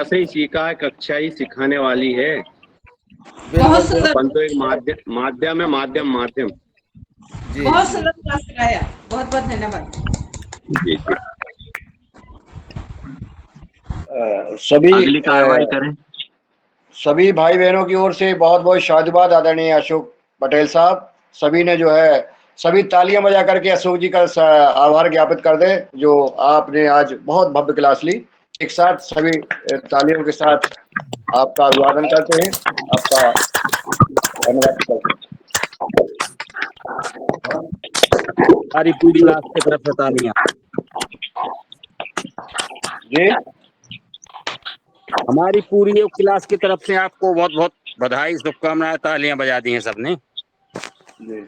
से ही सीखा है, कक्षा ही सिखाने वाली है। बहुत सुंदर, अपन तो एक माध्यम है, माध्यम। जी बहुत जी सुंदर क्लास कराया। बहुत बहुत धन्यवाद। जी जी। सभी अगली कार्रवाई करें। सभी भाई बहनों की ओर से बहुत बहुत शादबाद आदरणीय अशोक पटेल साहब। सभी ने जो है सभी तालियां बजा करके अशोक जी का आभार ज्ञापित कर दें जो आपने आज बहुत भव्य क्लास ली। एक साथ सभी तालियों के साथ आपका अभिवादन करते हैं, आपका धन्यवाद करते हैं। हमारी पूरी क्लास की तरफ से तालियां। जी हमारी पूरी क्लास की तरफ से आपको बहुत बहुत बधाई, शुभकामनाएं, तालियां बजा दी हैं सबने। जी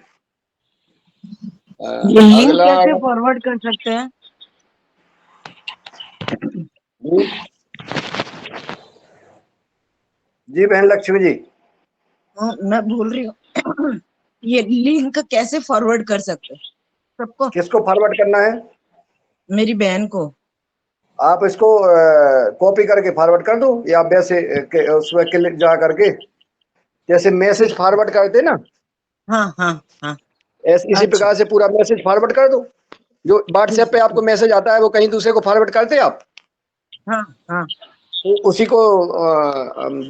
ये लिंक अगला कैसे फॉरवर्ड कर सकते हैं? जी बहन लक्ष्मी जी, मैं बोल रही हूँ ये लिंक कैसे फॉरवर्ड कर सकते हैं सबको? किसको फॉरवर्ड करना है? मेरी बहन को। आप इसको कॉपी करके फॉरवर्ड कर दो या वैसे उसमें क्लिक जा करके जैसे मैसेज फॉरवर्ड करते ना, हाँ हाँ हाँ, ऐसे इसी अच्छा। प्रकार से पूरा मैसेज फॉरवर्ड कर दो। जो व्हाट्सएप पे आपको मैसेज आता है वो कहीं दूसरे को फॉरवर्ड करते आप, हाँ हाँ, तो उसी को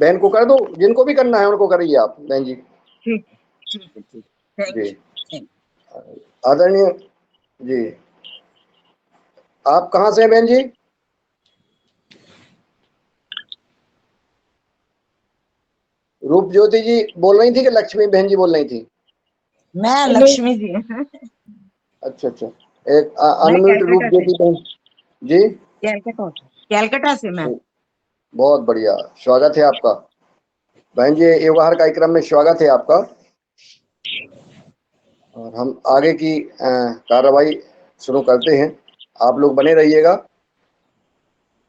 बहन को कर दो। जिनको भी करना है उनको करिए आप बहन जी। ठीक ठीक है, ठीक। थैंक जी यू। आदरणीय जी, आप कहाँ से हैं बहन जी? रूप ज्योति जी बोल रही थी कि लक्ष्मी बहन जी बोल रही थी? मैं लक्ष्मी जी। अच्छा अच्छा, एक मैं अनम्यूट रूप कैलकाटा से। ज्योति बहन जी। कैलकाटा से मैं। बहुत बढ़िया, स्वागत है आपका बहन जी, व्यवहार कार्यक्रम में स्वागत है आपका। और हम आगे की कार्रवाई शुरू करते हैं, आप लोग बने रहिएगा।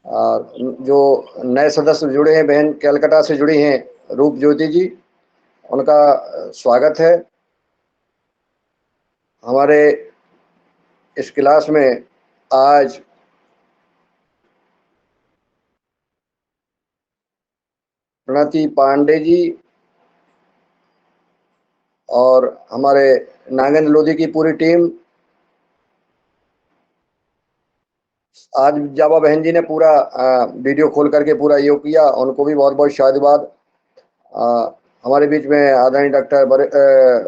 और जो नए सदस्य जुड़े हैं, बहन कैलकाटा से जुड़ी हैं रूप ज्योति जी, उनका स्वागत है हमारे इस क्लास में। आज प्रणति पांडे जी और हमारे नागेंद्र लोधी की पूरी टीम, आज जावा बहन जी ने पूरा वीडियो खोल करके पूरा योग किया, उनको भी बहुत बहुत शाबाश। हमारे बीच में आदरणीय डॉक्टर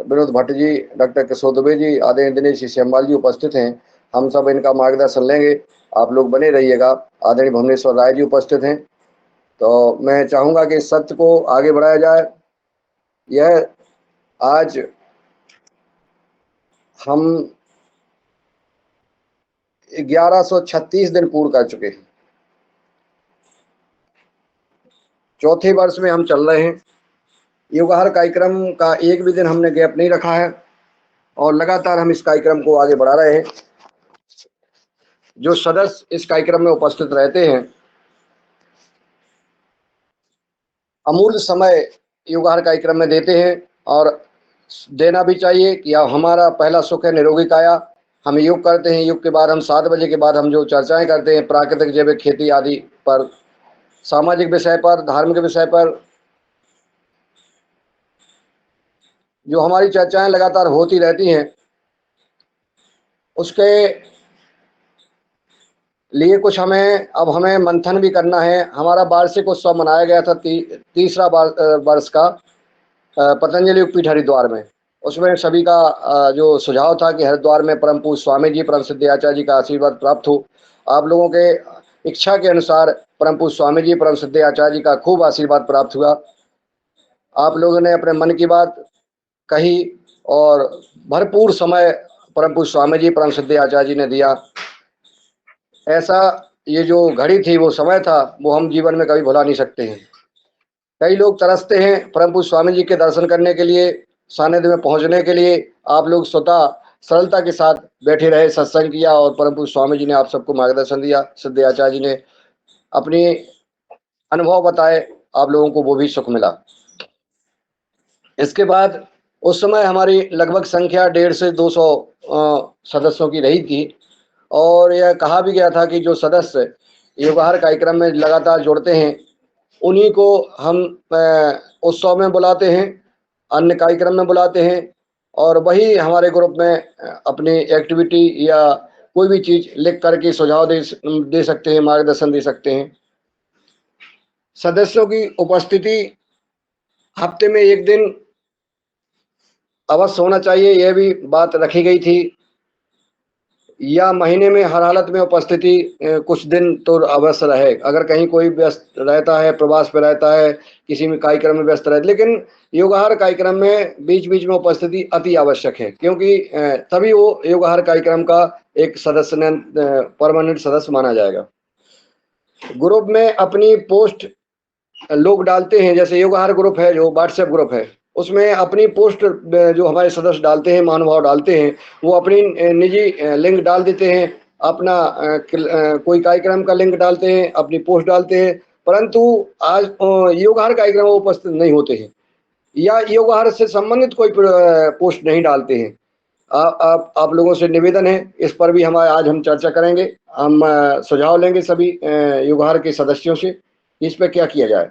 विनोद भट्ट जी, डॉक्टर किशोर दुबे जी, आदरणीय दिनेश श्यामवाल जी उपस्थित हैं। हम सब इनका मार्गदर्शन लेंगे, आप लोग बने रहिएगा। आदरणीय भुवनेश्वर राय जी उपस्थित हैं। तो मैं चाहूँगा कि इस सत्र को आगे बढ़ाया जाए। यह आज हम 1136 दिन पूर्ण कर चुके हैं, चौथे वर्ष में हम चल रहे हैं। योगाहार कार्यक्रम का एक भी दिन हमने गैप नहीं रखा है और लगातार हम इस कार्यक्रम को आगे बढ़ा रहे हैं। जो सदस्य इस कार्यक्रम में उपस्थित रहते हैं, अमूल्य समय योगाहार कार्यक्रम में देते हैं और देना भी चाहिए कि हमारा पहला सुख है निरोगी काया। हम योग करते हैं, योग के बाद हम 7 बजे के बाद हम जो चर्चाएं करते हैं प्राकृतिक जैविक खेती आदि पर, सामाजिक विषय पर, धार्मिक विषय पर, जो हमारी चर्चाएं लगातार होती रहती हैं, उसके लिए कुछ हमें मंथन भी करना है। हमारा वार्षिक उत्सव मनाया गया था, तीसरा वर्ष का पतंजलि पीठ हरिद्वार में। उसमें सभी का जो सुझाव था कि हरिद्वार में परम पूज्य स्वामी जी, परम सिद्ध आचार्य जी का आशीर्वाद प्राप्त हो। आप लोगों के इच्छा के अनुसार परम पूज्य स्वामी जी, परम सिद्ध आचार्य जी का खूब आशीर्वाद प्राप्त हुआ। आप लोगों ने अपने मन की बात कही और भरपूर समय परम पूज्य स्वामी जी, परम सिद्ध आचार्य जी ने दिया। ऐसा ये जो घड़ी थी, वो समय था, वो हम जीवन में कभी भुला नहीं सकते हैं। कई लोग तरसते हैं परम पूज्य स्वामी जी के दर्शन करने के लिए, सानिध्य में पहुंचने के लिए। आप लोग स्वतः सरलता के साथ बैठे रहे, सत्संग किया और परम पूज्य स्वामी जी ने आप सबको मार्गदर्शन दिया। सिद्ध आचार्य जी ने अपनी अनुभव बताए, आप लोगों को वो भी सुख मिला। इसके बाद उस समय हमारी लगभग संख्या 150 से 200 सदस्यों की रही थी और यह कहा भी गया था कि जो सदस्य योगाहार कार्यक्रम में लगातार जुड़ते हैं उन्हीं को हम उत्सव में बुलाते हैं, अन्य कार्यक्रम में बुलाते हैं और वही हमारे ग्रुप में अपनी एक्टिविटी या कोई भी चीज़ लिख कर के सुझाव दे सकते हैं, मार्गदर्शन दे सकते हैं। सदस्यों की उपस्थिति हफ्ते में 1 दिन अवश्य होना चाहिए, यह भी बात रखी गई थी, या महीने में हर हालत में उपस्थिति कुछ दिन तो अवश्य रहे। अगर कहीं कोई व्यस्त रहता है, प्रवास पे रहता है, किसी भी कार्यक्रम में व्यस्त रहता है, लेकिन योगाहार कार्यक्रम में बीच-बीच में उपस्थिति अति आवश्यक है, क्योंकि तभी वो योगाहार कार्यक्रम का एक सदस्य परमानेंट सदस्य माना जाएगा। ग्रुप में अपनी पोस्ट लोग डालते हैं, जैसे योगाहार ग्रुप है, जो व्हाट्सएप ग्रुप है, उसमें अपनी पोस्ट जो हमारे सदस्य डालते हैं, महानुभाव डालते हैं, वो अपनी निजी लिंक डाल देते हैं, अपना कोई कार्यक्रम का लिंक डालते हैं, अपनी पोस्ट डालते हैं, परंतु आज योगाहार कार्यक्रम में उपस्थित नहीं होते हैं या योगाहार से संबंधित कोई पोस्ट नहीं डालते हैं। आप लोगों से निवेदन है, इस पर भी आज हम चर्चा करेंगे। हम सुझाव लेंगे सभी योगाहार के सदस्यों से, इस पे क्या किया जाए।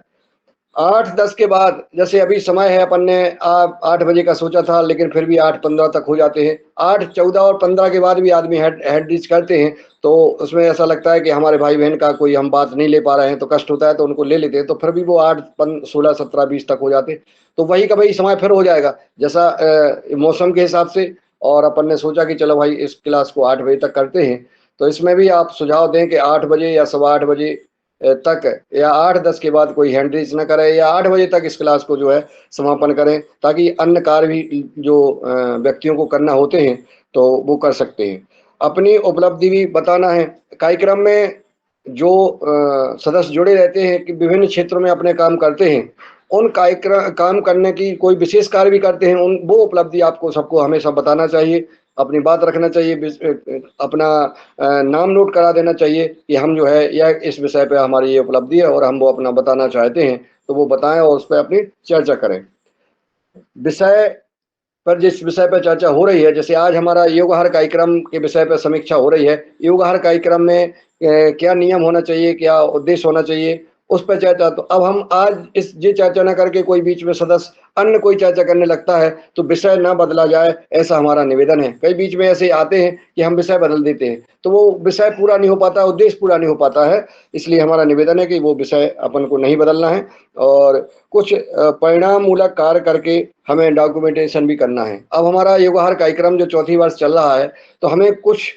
8-10 के बाद, जैसे अभी समय है, अपन ने 8 बजे का सोचा था, लेकिन फिर भी 8:15 तक हो जाते हैं। 8:14 और 15 के बाद भी आदमी हेड रीच करते हैं, तो उसमें ऐसा लगता है कि हमारे भाई बहन का कोई हम बात नहीं ले पा रहे हैं, तो कष्ट होता है, तो उनको ले लेते हैं, तो फिर भी वो 8, 16, 17, 20 तक हो जाते, तो वही का वही समय फिर हो जाएगा, जैसा मौसम के हिसाब से। और अपन ने सोचा कि चलो भाई इस क्लास को 8 बजे तक करते हैं, तो इसमें भी आप सुझाव दें कि 8 बजे या 8:15 बजे तक, या 8-10 के बाद कोई हैंड रेज न करे, या 8 बजे तक इस क्लास को जो है समापन करें, ताकि अन्य कार्य भी जो व्यक्तियों को करना होते हैं तो वो कर सकते हैं। अपनी उपलब्धि भी बताना है। कार्यक्रम में जो सदस्य जुड़े रहते हैं कि विभिन्न क्षेत्रों में अपने काम करते हैं, उन काम करने की कोई विशेष कार्य भी करते हैं, उन वो उपलब्धि आपको सबको हमेशा बताना चाहिए, अपनी बात रखना चाहिए, अपना नाम नोट करा देना चाहिए कि हम जो है यह इस विषय पे हमारी ये उपलब्धि है और हम वो अपना बताना चाहते हैं, तो वो बताएं और उस पर अपनी चर्चा करें। विषय पर, जिस विषय पर चर्चा हो रही है, जैसे आज हमारा योगाहार कार्यक्रम के विषय पर समीक्षा हो रही है, योगाहार कार्यक्रम में क्या नियम होना चाहिए, क्या उद्देश्य होना चाहिए, उस पर चर्चा। तो अब हम आज ये चर्चा न करके कोई बीच में सदस्य अन्य कोई चर्चा करने लगता है, तो विषय ना बदला जाए, ऐसा हमारा निवेदन है। कई बीच में ऐसे आते हैं कि हम विषय बदल देते हैं, तो वो विषय पूरा नहीं हो पाता, उद्देश्य पूरा नहीं हो पाता है, इसलिए हमारा निवेदन है कि वो विषय अपन को नहीं बदलना है और कुछ परिणाम मूलक कार्य करके हमें डॉक्यूमेंटेशन भी करना है। अब हमारा योगाहार कार्यक्रम जो 4थी वर्ष चल रहा है, तो हमें कुछ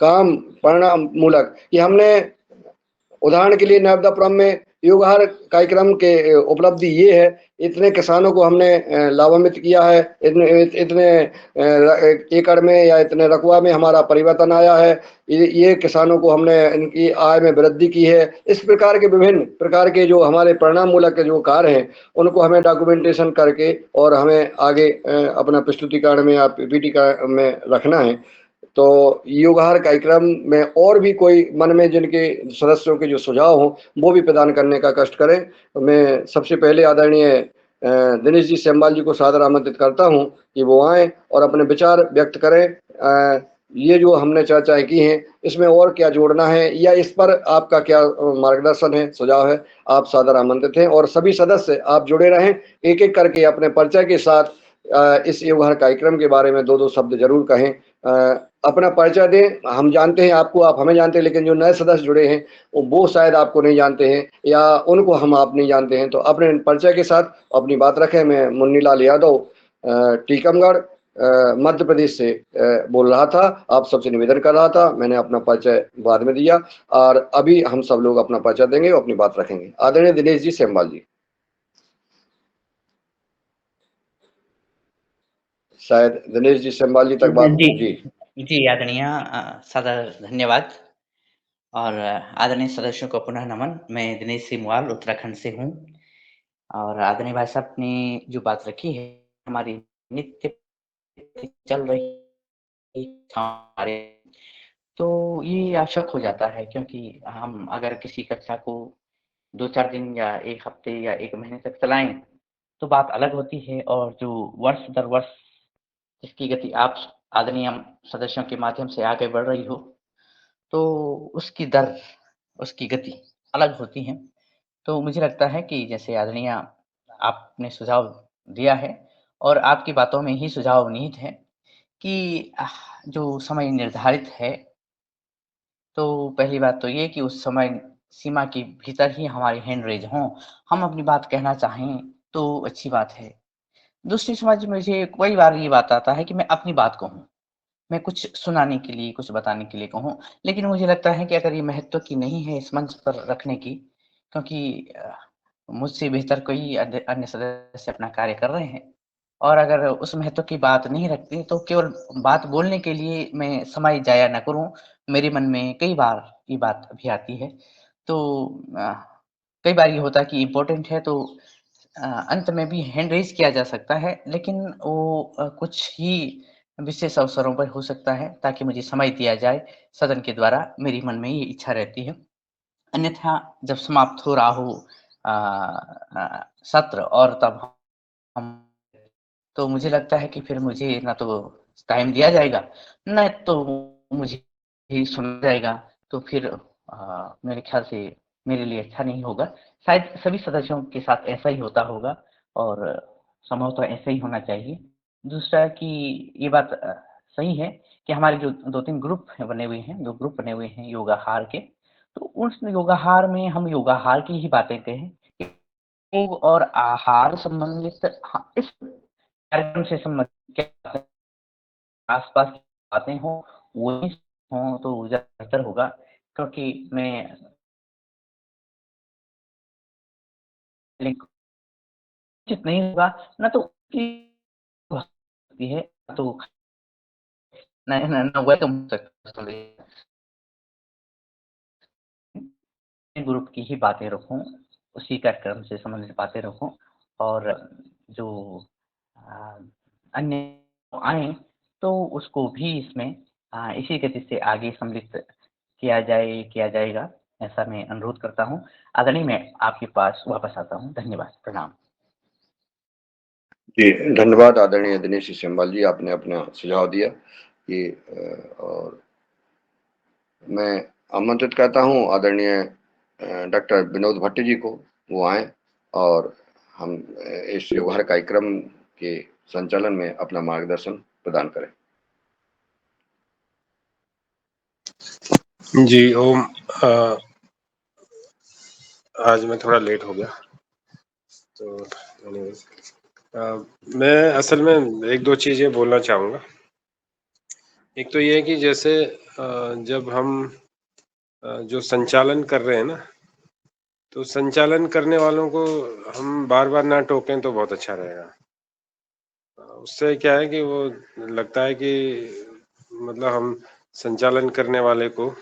काम परिणाम मूलक, कि हमने उदाहरण के लिए नर्मदापुरम में योगाहार कार्यक्रम के उपलब्धि ये है, इतने किसानों को हमने लाभान्वित किया है, इतने एकड़ में या इतने रकबा में हमारा परिवर्तन आया है, ये किसानों को हमने इनकी आय में वृद्धि की है। इस प्रकार के विभिन्न प्रकार के जो हमारे परिणाम मूलक जो कार्य हैं, उनको हमें डॉक्यूमेंटेशन करके और हमें आगे अपना प्रस्तुतिकरण में या पीपीटी में रखना है। तो योगाहार कार्यक्रम में और भी कोई मन में जिनके सदस्यों के जो सुझाव हों, वो भी प्रदान करने का कष्ट करें। तो मैं सबसे पहले आदरणीय दिनेश जी सेमवाल जी को सादर आमंत्रित करता हूं कि वो आएं और अपने विचार व्यक्त करें। ये जो हमने चर्चाएं की हैं, इसमें और क्या जोड़ना है या इस पर आपका क्या मार्गदर्शन है, सुझाव है, आप सादर आमंत्रित हैं। और सभी सदस्य आप जुड़े रहें, एक एक करके अपने परिचय के साथ इस योगाहार कार्यक्रम के बारे में 2-2 शब्द जरूर कहें, अपना परिचय दें। हम जानते हैं आपको, आप हमें जानते हैं, लेकिन जो नए सदस्य जुड़े हैं वो शायद आपको नहीं जानते हैं या उनको आप नहीं जानते हैं, तो अपने परिचय के साथ अपनी बात रखें। मैं मुन्नीलाल यादव टीकमगढ़ मध्य प्रदेश से बोल रहा था, आप सबसे निवेदन कर रहा था। मैंने अपना परिचय बाद में दिया और अभी हम सब लोग अपना परिचय देंगे और अपनी बात रखेंगे। आदरणीय दिनेश जी सेमवाल जी, शायद दिनेश जी सेमवाल जी तक बात जी। जी आदरणीय सादर धन्यवाद और आदरणीय सदस्यों को पुनः नमन। मैं दिनेश सेमवाल उत्तराखंड से हूँ और आदरणीय भाई साहब ने जो बात रखी है, हमारी नित्य चल रही हमारे, तो ये आवश्यक हो जाता है, क्योंकि हम अगर किसी कक्षा को 2-4 दिन या 1 हफ्ते या 1 महीने तक चलाएं तो बात अलग होती है, और जो वर्ष दर वर्ष इसकी गति आप आदरणीय सदस्यों के माध्यम से आगे बढ़ रही हो, तो उसकी दर, उसकी गति अलग होती है। तो मुझे लगता है कि जैसे आदरणीय आपने सुझाव दिया है और आपकी बातों में ही सुझाव निहित है कि जो समय निर्धारित है, तो पहली बात तो ये कि उस समय सीमा के भीतर ही हमारे हैंड रेज़ हों, हम अपनी बात कहना चाहें, तो अच्छी बात है। दूसरी समझ मुझे कई बार ये बात आता है कि मैं अपनी बात कहूँ। मैं कुछ सुनाने के लिए, कुछ बताने के लिए कहूँ, लेकिन मुझे लगता है कि अगर ये महत्व की नहीं है इस मंच पर रखने की, क्योंकि मुझसे बेहतर कोई अन्य सदस्य अपना कार्य कर रहे हैं और अगर उस महत्व की बात नहीं रखते, तो केवल बात बोलने के लिए मैं समय ज़ाया ना करूँ, मेरे मन में कई बार ये बात भी आती है। तो अ, कई बार ये होता है कि इम्पोर्टेंट है तो अंत में भी हैंड रेज़ किया जा सकता है, लेकिन वो कुछ ही विशेष अवसरों पर हो सकता है ताकि मुझे समय दिया जाए सदन के द्वारा, मेरे मन में ये इच्छा रहती है। अन्यथा जब समाप्त हो रहा हो सत्र और तब हम तो मुझे लगता है कि फिर मुझे ना तो टाइम दिया जाएगा, ना तो मुझे ही सुना जाएगा, तो फिर मेरे ख़्याल से मेरे लिए अच्छा नहीं होगा। शायद सभी सदस्यों के साथ ऐसा ही होता होगा और संभवतः ऐसा ही होना चाहिए। दूसरा कि ये बात सही है कि हमारे जो 2-3 ग्रुप बने हुए हैं, 2 ग्रुप बने हुए हैं योगाहार के, तो उस योगाहार में हम योगाहार की ही बातें कहें। योग और आहार संबंधित इस कार्यक्रम से संबंधित क्या आस-पास की बातें हों, वही हों तो ज़्यादा बेहतर होगा क्योंकि मैं लिंक उचित नहीं होगा, ना तो उसकी हो सकती है, ना तो ना वेलकम हो सकता है। ग्रुप की ही बातें रखूँ, उसी कार्यक्रम से संबंधित बातें रखूँ और जो अ, अन्य आएँ तो उसको भी इसमें इसी गति से आगे सम्मिलित किया जाएगा, ऐसा मैं अनुरोध करता हूँ। आदरणीय मैं आपके पास वापस आता हूँ। धन्यवाद, प्रणाम। जी, धन्यवाद आदरणीय दिनेश सिम्बल जी, आपने अपना सुझाव दिया। ये और मैं आमंत्रित करता हूँ आदरणीय डॉक्टर विनोद भट्ट जी को, वो आएँ और हम इस योगाहार कार्यक्रम के संचालन में अपना मार्गदर्शन प्रदान करें। जी, ओम आज मैं थोड़ा लेट हो गया, तो एनीवेज़ मैं असल में 1-2 चीज़ें बोलना चाहूँगा। एक तो ये है कि जैसे जब हम जो संचालन कर रहे हैं ना, तो संचालन करने वालों को हम बार-बार ना टोकें तो बहुत अच्छा रहेगा। उससे क्या है कि वो लगता है कि मतलब हम संचालन करने वाले को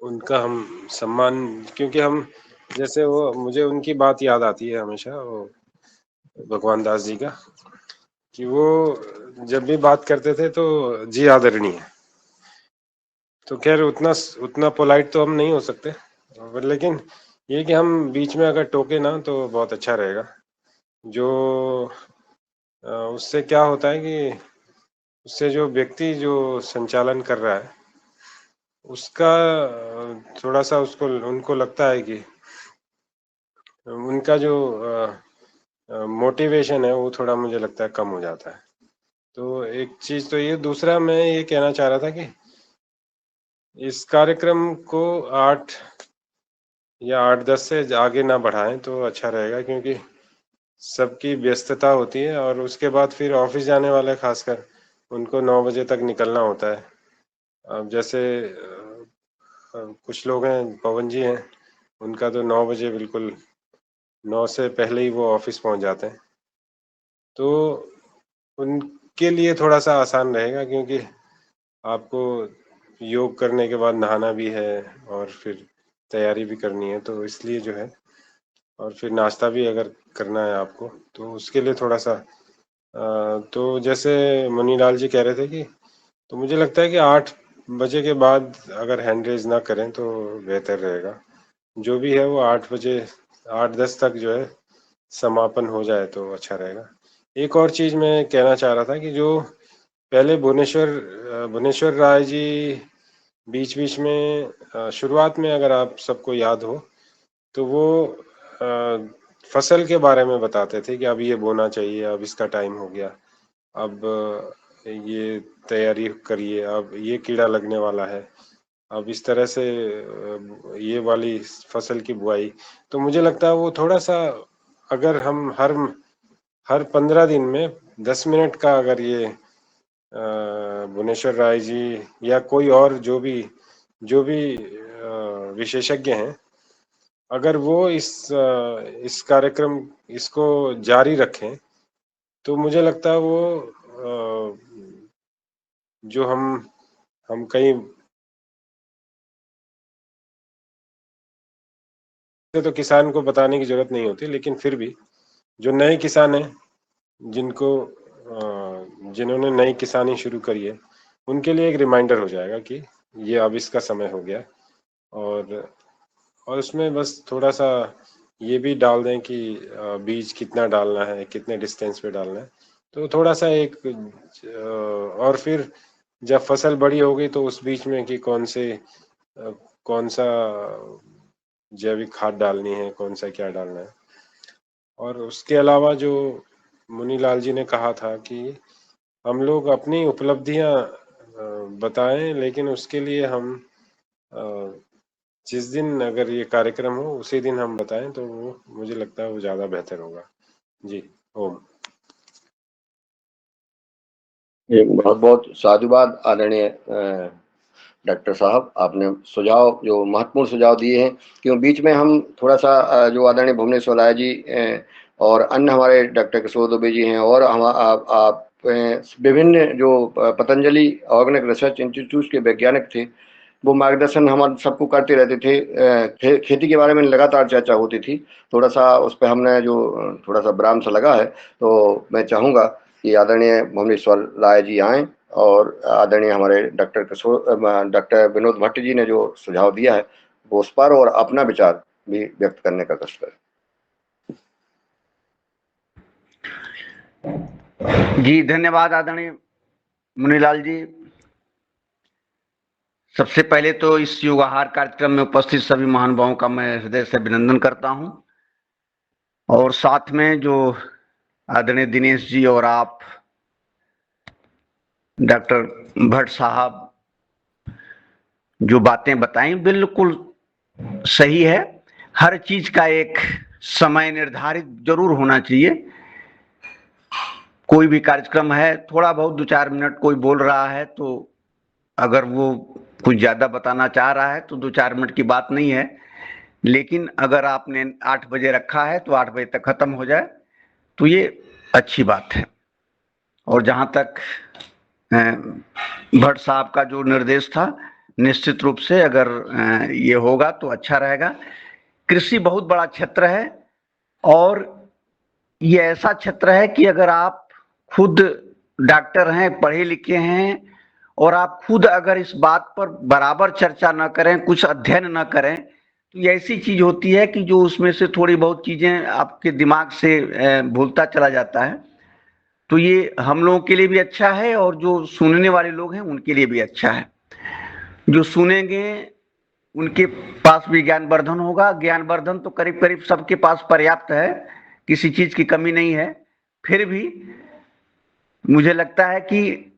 उनका हम सम्मान क्योंकि हम जैसे वो मुझे उनकी बात याद आती है हमेशा वो भगवान दास जी का कि वो जब भी बात करते थे तो जी आदरणीय। तो खैर उतना पोलाइट तो हम नहीं हो सकते लेकिन ये कि हम बीच में अगर टोके ना तो बहुत अच्छा रहेगा। जो उससे क्या होता है कि उससे जो व्यक्ति जो संचालन कर रहा है उसका थोड़ा-सा उसको उनको लगता है कि उनका जो मोटिवेशन है वो थोड़ा मुझे लगता है कम हो जाता है। तो एक चीज़ तो ये दूसरा मैं ये कहना चाह रहा था कि इस कार्यक्रम को 8 या 8-10 से आगे ना बढ़ाएँ तो अच्छा रहेगा क्योंकि सबकी व्यस्तता होती है और उसके बाद फिर ऑफ़िस जाने वाले ख़ासकर उनको 9 बजे तक निकलना होता है। अब जैसे कुछ लोग हैं पवन जी हैं, उनका तो 9 बजे बिल्कुल 9 से पहले ही वो ऑफ़िस पहुँच जाते हैं। तो उनके लिए थोड़ा-सा आसान रहेगा क्योंकि आपको योग करने के बाद नहाना भी है और फिर तैयारी भी करनी है, तो इसलिए जो है और फिर नाश्ता भी अगर करना है आपको, तो उसके लिए थोड़ा-सा तो जैसे मुनीलाल जी कह रहे थे कि तो मुझे लगता है कि 8 बजे के बाद अगर हैंड रेज़ ना करें तो बेहतर रहेगा। जो भी है वो 8 बजे 8-10 तक जो है समापन हो जाए तो अच्छा रहेगा। एक और चीज़ मैं कहना चाह रहा था कि जो पहले भुवनेश्वर राय जी बीच-बीच में शुरुआत में अगर आप सबको याद हो, तो वो फसल के बारे में बताते थे कि अब ये बोना चाहिए, अब इसका टाइम हो गया, अब ये तैयारी करिए, अब ये कीड़ा लगने वाला है, अब इस तरह से ये वाली फसल की बुआई। तो मुझे लगता है वो थोड़ा-सा, अगर हम हर 15 दिन में 10 मिनट का अगर ये भुवनेश्वर राय जी या कोई और जो भी विशेषज्ञ हैं, अगर वो इस कार्यक्रम इसको जारी रखें, तो मुझे लगता है वो जो हम कहीं तो किसान को बताने की जरूरत नहीं होती, लेकिन फिर भी जो नए किसान हैं, जिन्होंने नई किसानी शुरू करी है, उनके लिए एक रिमाइंडर हो जाएगा कि ये अब इसका समय हो गया। और उसमें बस थोड़ा-सा ये भी डाल दें कि बीज कितना डालना है, कितने डिस्टेंस पे डालना है, तो थोड़ा-सा एक और फिर जब फसल बड़ी हो गई तो उस बीच में कि कौन सा जैविक खाद डालनी है, कौन सा क्या डालना है। और उसके अलावा जो मुनीलाल जी ने कहा था कि हम लोग अपनी उपलब्धियां बताएं, लेकिन उसके लिए हम जिस दिन अगर ये कार्यक्रम हो उसी दिन हम बताएं, तो वो मुझे लगता है वो ज्यादा बेहतर होगा। जी, ओम। बहुत बहुत साधुवाद आदरणीय डॉक्टर साहब, आपने सुझाव, जो महत्वपूर्ण सुझाव दिए हैं। क्यों बीच में हम थोड़ा सा जो आदरणीय भुवनेश्वर राय जी और अन्य हमारे डॉक्टर किशोर दुबे जी हैं, और हम आप विभिन्न जो पतंजलि ऑर्गेनिक रिसर्च इंस्टीट्यूट के वैज्ञानिक थे, वो मार्गदर्शन हम सबको करते रहते थे। खेती के बारे में लगातार चर्चा होती थी। थोड़ा सा उस पर हमने जो थोड़ा सा विराम सा लगा है, तो मैं चाहूँगा कि आदरणीय भुवनेश्वर राय जी आएँ और आदरणीय हमारे डॉक्टर विनोद भट्ट जी ने जो सुझाव दिया है वो उस पर और अपना विचार भी व्यक्त करने का कष्ट करें। जी धन्यवाद आदरणीय मुनीलाल जी। सबसे पहले तो इस योगाहार कार्यक्रम में उपस्थित सभी महानुभावों का मैं हृदय से अभिनंदन करता हूं, और साथ में जो आदरणीय दिनेश जी और आप डॉक्टर भट्ट साहब जो बातें बताई बिल्कुल सही है। हर चीज का एक समय निर्धारित जरूर होना चाहिए। कोई भी कार्यक्रम है, थोड़ा बहुत 2-4 मिनट कोई बोल रहा है, तो अगर वो कुछ ज्यादा बताना चाह रहा है तो 2-4 मिनट की बात नहीं है, लेकिन अगर आपने 8 बजे रखा है तो 8 बजे तक खत्म हो जाए तो ये अच्छी बात है। और जहां तक भट्ट साहब का जो निर्देश था, निश्चित रूप से अगर ये होगा तो अच्छा रहेगा। कृषि बहुत बड़ा क्षेत्र है, और ये ऐसा क्षेत्र है कि अगर आप खुद डॉक्टर हैं, पढ़े लिखे हैं, और आप खुद अगर इस बात पर बराबर चर्चा न करें, कुछ अध्ययन न करें, तो ये ऐसी चीज होती है कि जो उसमें से थोड़ी बहुत चीजें आपके दिमाग से भूलता चला जाता है। तो ये हम लोगों के लिए भी अच्छा है, और जो सुनने वाले लोग हैं उनके लिए भी अच्छा है। जो सुनेंगे उनके पास भी ज्ञानवर्धन होगा। ज्ञानवर्धन तो करीब करीब सबके पास पर्याप्त है, किसी चीज की कमी नहीं है। फिर भी मुझे लगता है कि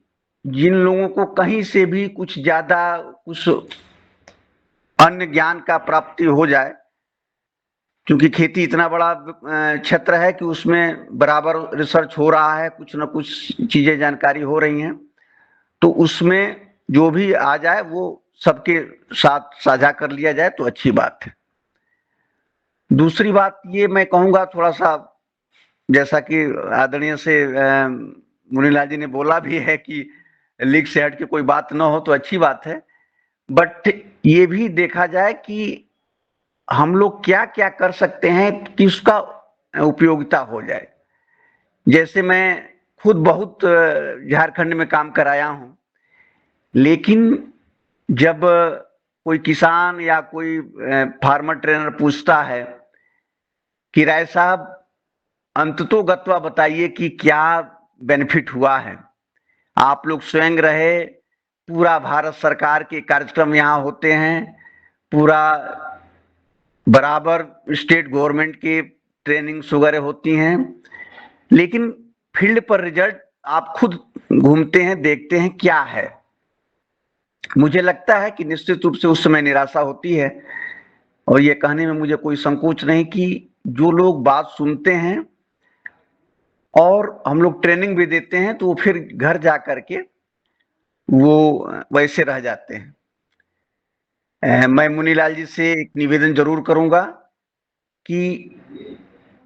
जिन लोगों को कहीं से भी कुछ ज्यादा कुछ अन्य ज्ञान का प्राप्ति हो जाए, क्योंकि खेती इतना बड़ा क्षेत्र है कि उसमें बराबर रिसर्च हो रहा है, कुछ ना कुछ चीजें जानकारी हो रही हैं, तो उसमें जो भी आ जाए वो सबके साथ साझा कर लिया जाए तो अच्छी बात है। दूसरी बात ये मैं कहूँगा, थोड़ा सा जैसा कि आदरणीय से मुनीलाल जी ने बोला भी है कि लीग से हट के कोई बात ना हो तो अच्छी बात है, बट ये भी देखा जाए कि हम लोग क्या क्या कर सकते हैं कि उसका उपयोगिता हो जाए। जैसे मैं खुद बहुत झारखंड में काम कराया हूं, लेकिन जब कोई किसान या कोई फार्मर ट्रेनर पूछता है कि राय साहब अंततोगत्वा बताइए कि क्या बेनिफिट हुआ है, आप लोग स्वयं रहे, पूरा भारत सरकार के कार्यक्रम यहाँ होते हैं, पूरा बराबर स्टेट गवर्नमेंट की ट्रेनिंग्स वगैरह होती हैं, लेकिन फील्ड पर रिजल्ट आप खुद घूमते हैं, देखते हैं क्या है। मुझे लगता है कि निश्चित रूप से उस समय निराशा होती है, और ये कहने में मुझे कोई संकोच नहीं कि जो लोग बात सुनते हैं और हम लोग ट्रेनिंग भी देते हैं तो वो फिर घर जा करके वो वैसे रह जाते हैं। मैं मुनीलाल जी से एक निवेदन जरूर करूंगा कि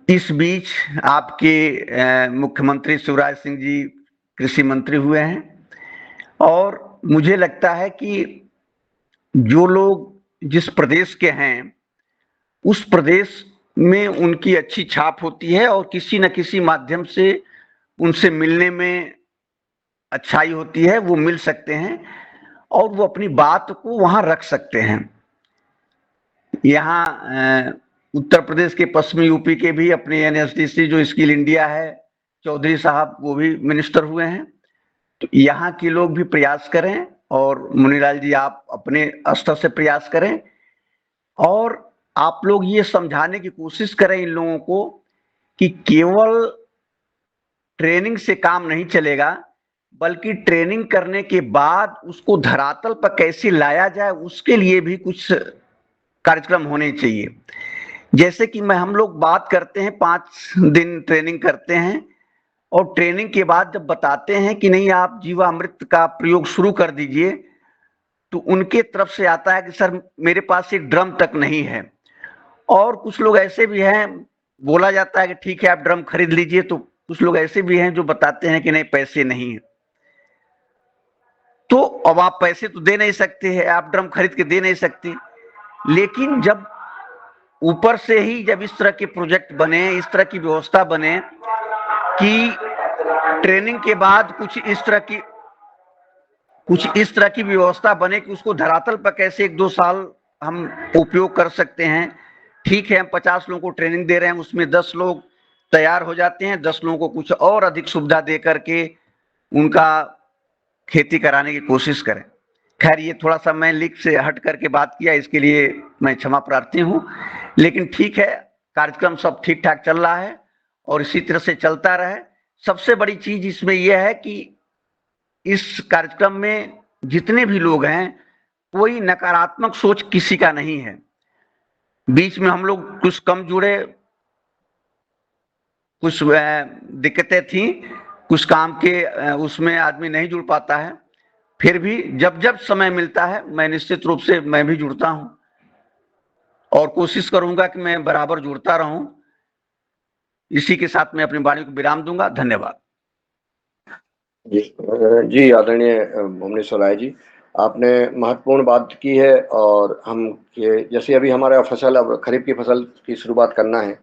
इस बीच आपके मुख्यमंत्री शिवराज सिंह जी कृषि मंत्री हुए हैं, और मुझे लगता है कि जो लोग जिस प्रदेश के हैं उस प्रदेश में उनकी अच्छी छाप होती है, और किसी न किसी माध्यम से उनसे मिलने में अच्छाई होती है, वो मिल सकते हैं और वो अपनी बात को वहां रख सकते हैं। यहाँ उत्तर प्रदेश के पश्चिमी यूपी के भी अपने एनएसडीसी जो स्किल इंडिया है, चौधरी साहब वो भी मिनिस्टर हुए हैं। तो यहाँ के लोग भी प्रयास करें, और मुनीलाल जी आप अपने स्तर से प्रयास करें, और आप लोग ये समझाने की कोशिश करें इन लोगों को कि केवल ट्रेनिंग से काम नहीं चलेगा, बल्कि ट्रेनिंग करने के बाद उसको धरातल पर कैसे लाया जाए उसके लिए भी कुछ कार्यक्रम होने चाहिए। जैसे कि हम लोग बात करते हैं 5 दिन ट्रेनिंग करते हैं, और ट्रेनिंग के बाद जब बताते हैं कि नहीं आप जीवामृत का प्रयोग शुरू कर दीजिए, तो उनके तरफ से आता है कि सर मेरे पास एक ड्रम तक नहीं है। और कुछ लोग ऐसे भी हैं, बोला जाता है कि ठीक है आप ड्रम खरीद लीजिए, तो कुछ लोग ऐसे भी हैं जो बताते हैं कि नहीं पैसे नहीं है। तो अब आप पैसे तो दे नहीं सकते हैं, आप ड्रम खरीद के दे नहीं सकते, लेकिन जब ऊपर से ही जब इस तरह के प्रोजेक्ट बने, इस तरह की व्यवस्था बने कि ट्रेनिंग के बाद कुछ इस तरह की व्यवस्था बने कि उसको धरातल पर कैसे 1-2 साल हम उपयोग कर सकते हैं। ठीक है हम 50 लोगों को ट्रेनिंग दे रहे हैं, उसमें 10 लोग तैयार हो जाते हैं, 10 लोगों को कुछ और अधिक सुविधा दे करके उनका खेती कराने की कोशिश करें। खैर ये थोड़ा सा मैं लीक से हट करके बात किया, इसके लिए मैं क्षमा प्रार्थी हूं, लेकिन ठीक है कार्यक्रम सब ठीक ठाक चल रहा है और इसी तरह से चलता रहे। सबसे बड़ी चीज इसमें यह है कि इस कार्यक्रम में जितने भी लोग हैं कोई नकारात्मक सोच किसी का नहीं है। बीच में हम लोग कुछ कम जुड़े, कुछ दिक्कतें थी, कुछ काम के उसमें आदमी नहीं जुड़ पाता है, फिर भी जब जब समय मिलता है मैं निश्चित रूप से मैं भी जुड़ता हूं और कोशिश करूंगा कि मैं बराबर जुड़ता रहूं। इसी के साथ मैं अपनी वाणी को विराम दूंगा। धन्यवाद। जी आदरणीय भुवनेश्वर राय जी, आपने महत्वपूर्ण बात की है, और हम जैसे अभी हमारा फसल, अब खरीफ की फसल की शुरुआत करना है,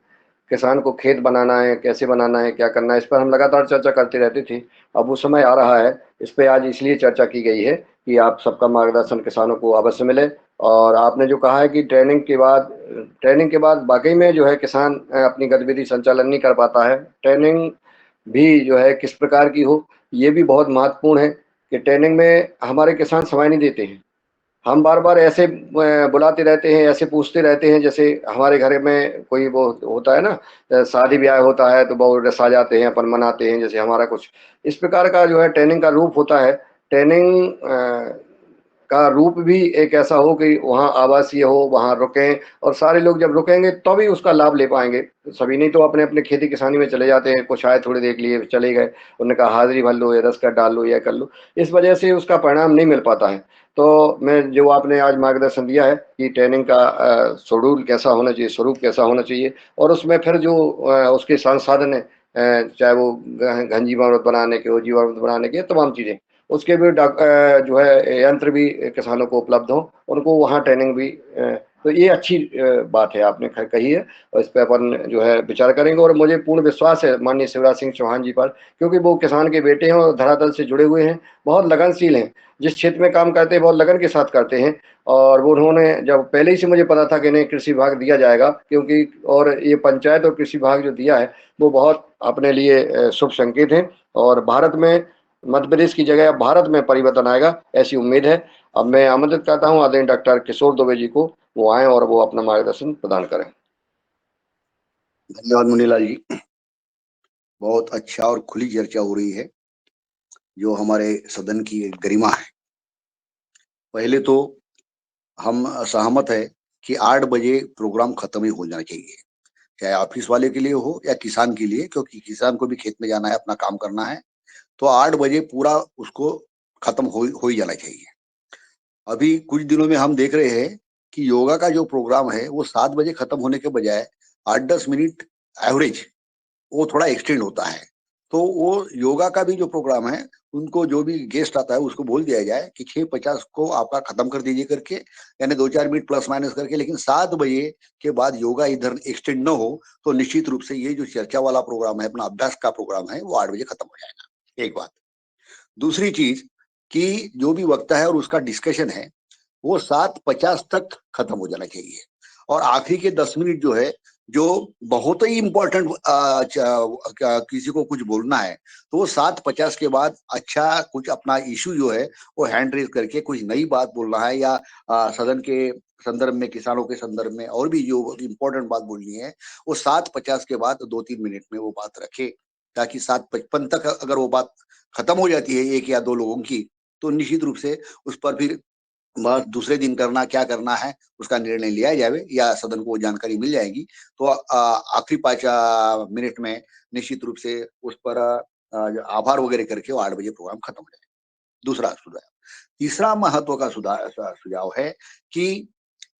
किसान को खेत बनाना है, कैसे बनाना है, क्या करना है, इस पर हम लगातार चर्चा करते रहते थे। अब वो समय आ रहा है, इस पर आज इसलिए चर्चा की गई है कि आप सबका मार्गदर्शन किसानों को अवश्य मिले। और आपने जो कहा है कि ट्रेनिंग के बाद वाकई में जो है किसान अपनी गतिविधि संचालन नहीं कर पाता है। ट्रेनिंग भी जो है किस प्रकार की हो, ये भी बहुत महत्वपूर्ण है कि ट्रेनिंग में हमारे किसान समय नहीं देते हैं। हम बार बार ऐसे बुलाते रहते हैं, ऐसे पूछते रहते हैं, जैसे हमारे घर में कोई वो होता है ना, शादी ब्याह होता है तो बहुत रस आ जाते हैं, अपन मनाते हैं, जैसे हमारा कुछ इस प्रकार का जो है ट्रेनिंग का रूप होता है। ट्रेनिंग का रूप भी एक ऐसा हो कि वहाँ आवासीय हो, वहाँ रुकें, और सारे लोग जब रुकेंगे तभी तो उसका लाभ ले पाएंगे। सभी नहीं तो अपने अपने खेती किसानी में चले जाते हैं, कुछ आए थोड़ी देख लिए चले गए, उन्होंने कहा हाजिरी भर लो या दस्तखत डाल लो या कर लो, इस वजह से उसका परिणाम नहीं मिल पाता है। तो मैं जो आपने आज मार्गदर्शन दिया है कि ट्रेनिंग का शेड्यूल कैसा होना चाहिए, स्वरूप कैसा होना चाहिए, और उसमें फिर जो उसके संसाधन है, चाहे वो घन जीवामृत बनाने के हो, जीवामृत बनाने के, तमाम चीज़ें, उसके भी जो है यंत्र भी किसानों को उपलब्ध हो, उनको वहाँ ट्रेनिंग भी, तो ये अच्छी बात है आपने कही है, और इस पर अपन जो है विचार करेंगे। और मुझे पूर्ण विश्वास है माननीय शिवराज सिंह चौहान जी पर, क्योंकि वो किसान के बेटे हैं और धरातल से जुड़े हुए हैं, बहुत लगनशील हैं, जिस क्षेत्र में काम करते हैं बहुत लगन के साथ करते हैं। और वो उन्होंने जब पहले ही से मुझे पता था कि इन्हें कृषि विभाग दिया जाएगा, क्योंकि और ये पंचायत और कृषि विभाग जो दिया है वो बहुत अपने लिए शुभ संकेत है, और भारत में, मध्य प्रदेश की जगह भारत में परिवर्तन आएगा, ऐसी उम्मीद है। अब मैं आमंत्रित करता हूं आदरणीय डॉक्टर किशोर दुबे जी को वो आए और वो अपना मार्गदर्शन प्रदान करें। धन्यवाद मुनीलाल जी। बहुत अच्छा और खुली चर्चा हो रही है, जो हमारे सदन की एक गरिमा है। पहले तो हम सहमत है कि 8 बजे प्रोग्राम खत्म ही हो जाना चाहिए, चाहे ऑफिस वाले के लिए हो या किसान के लिए, क्योंकि किसान को भी खेत में जाना है, अपना काम करना है। तो 8 बजे पूरा उसको खत्म हो ही जाना चाहिए। अभी कुछ दिनों में हम देख रहे हैं कि योगा का जो प्रोग्राम है वो 7 बजे खत्म होने के बजाय 8-10 मिनट एवरेज वो थोड़ा एक्सटेंड होता है। तो वो योगा का भी जो प्रोग्राम है, उनको जो भी गेस्ट आता है उसको बोल दिया जाए कि 6:50 को आपका खत्म कर दीजिए करके, यानी 2-4 मिनट प्लस माइनस करके, लेकिन 7 बजे के बाद योगा इधर एक्सटेंड न हो तो निश्चित रूप से ये जो चर्चा वाला प्रोग्राम है, अपना अभ्यास का प्रोग्राम है, वो 8 बजे खत्म हो जाएगा। एक बात। दूसरी चीज कि जो भी वक्ता है और उसका डिस्कशन है वो 7:50 तक खत्म हो जाना चाहिए, और आखिरी के 10 मिनट जो है, जो बहुत ही इम्पोर्टेंट किसी को कुछ बोलना है, तो वो 7:50 के बाद अच्छा कुछ अपना इशू जो है वो हैंड रेज करके कुछ नई बात बोलना है, या सदन के संदर्भ में, किसानों के संदर्भ में और भी जो इम्पोर्टेंट बात बोलनी है, वो 7:50 के बाद 2-3 मिनट में वो बात रखे, ताकि 7:55 तक अगर वो बात खत्म हो जाती है एक या दो लोगों की, तो निश्चित रूप से उस पर फिर बस दूसरे दिन करना क्या करना है उसका निर्णय लिया जाए, या सदन को जानकारी मिल जाएगी। तो आखिरी 5 मिनट में निश्चित रूप से उस पर आभार वगैरह करके वो 8 बजे प्रोग्राम खत्म हो जाए। दूसरा सुझाव। तीसरा महत्व का सुझाव है कि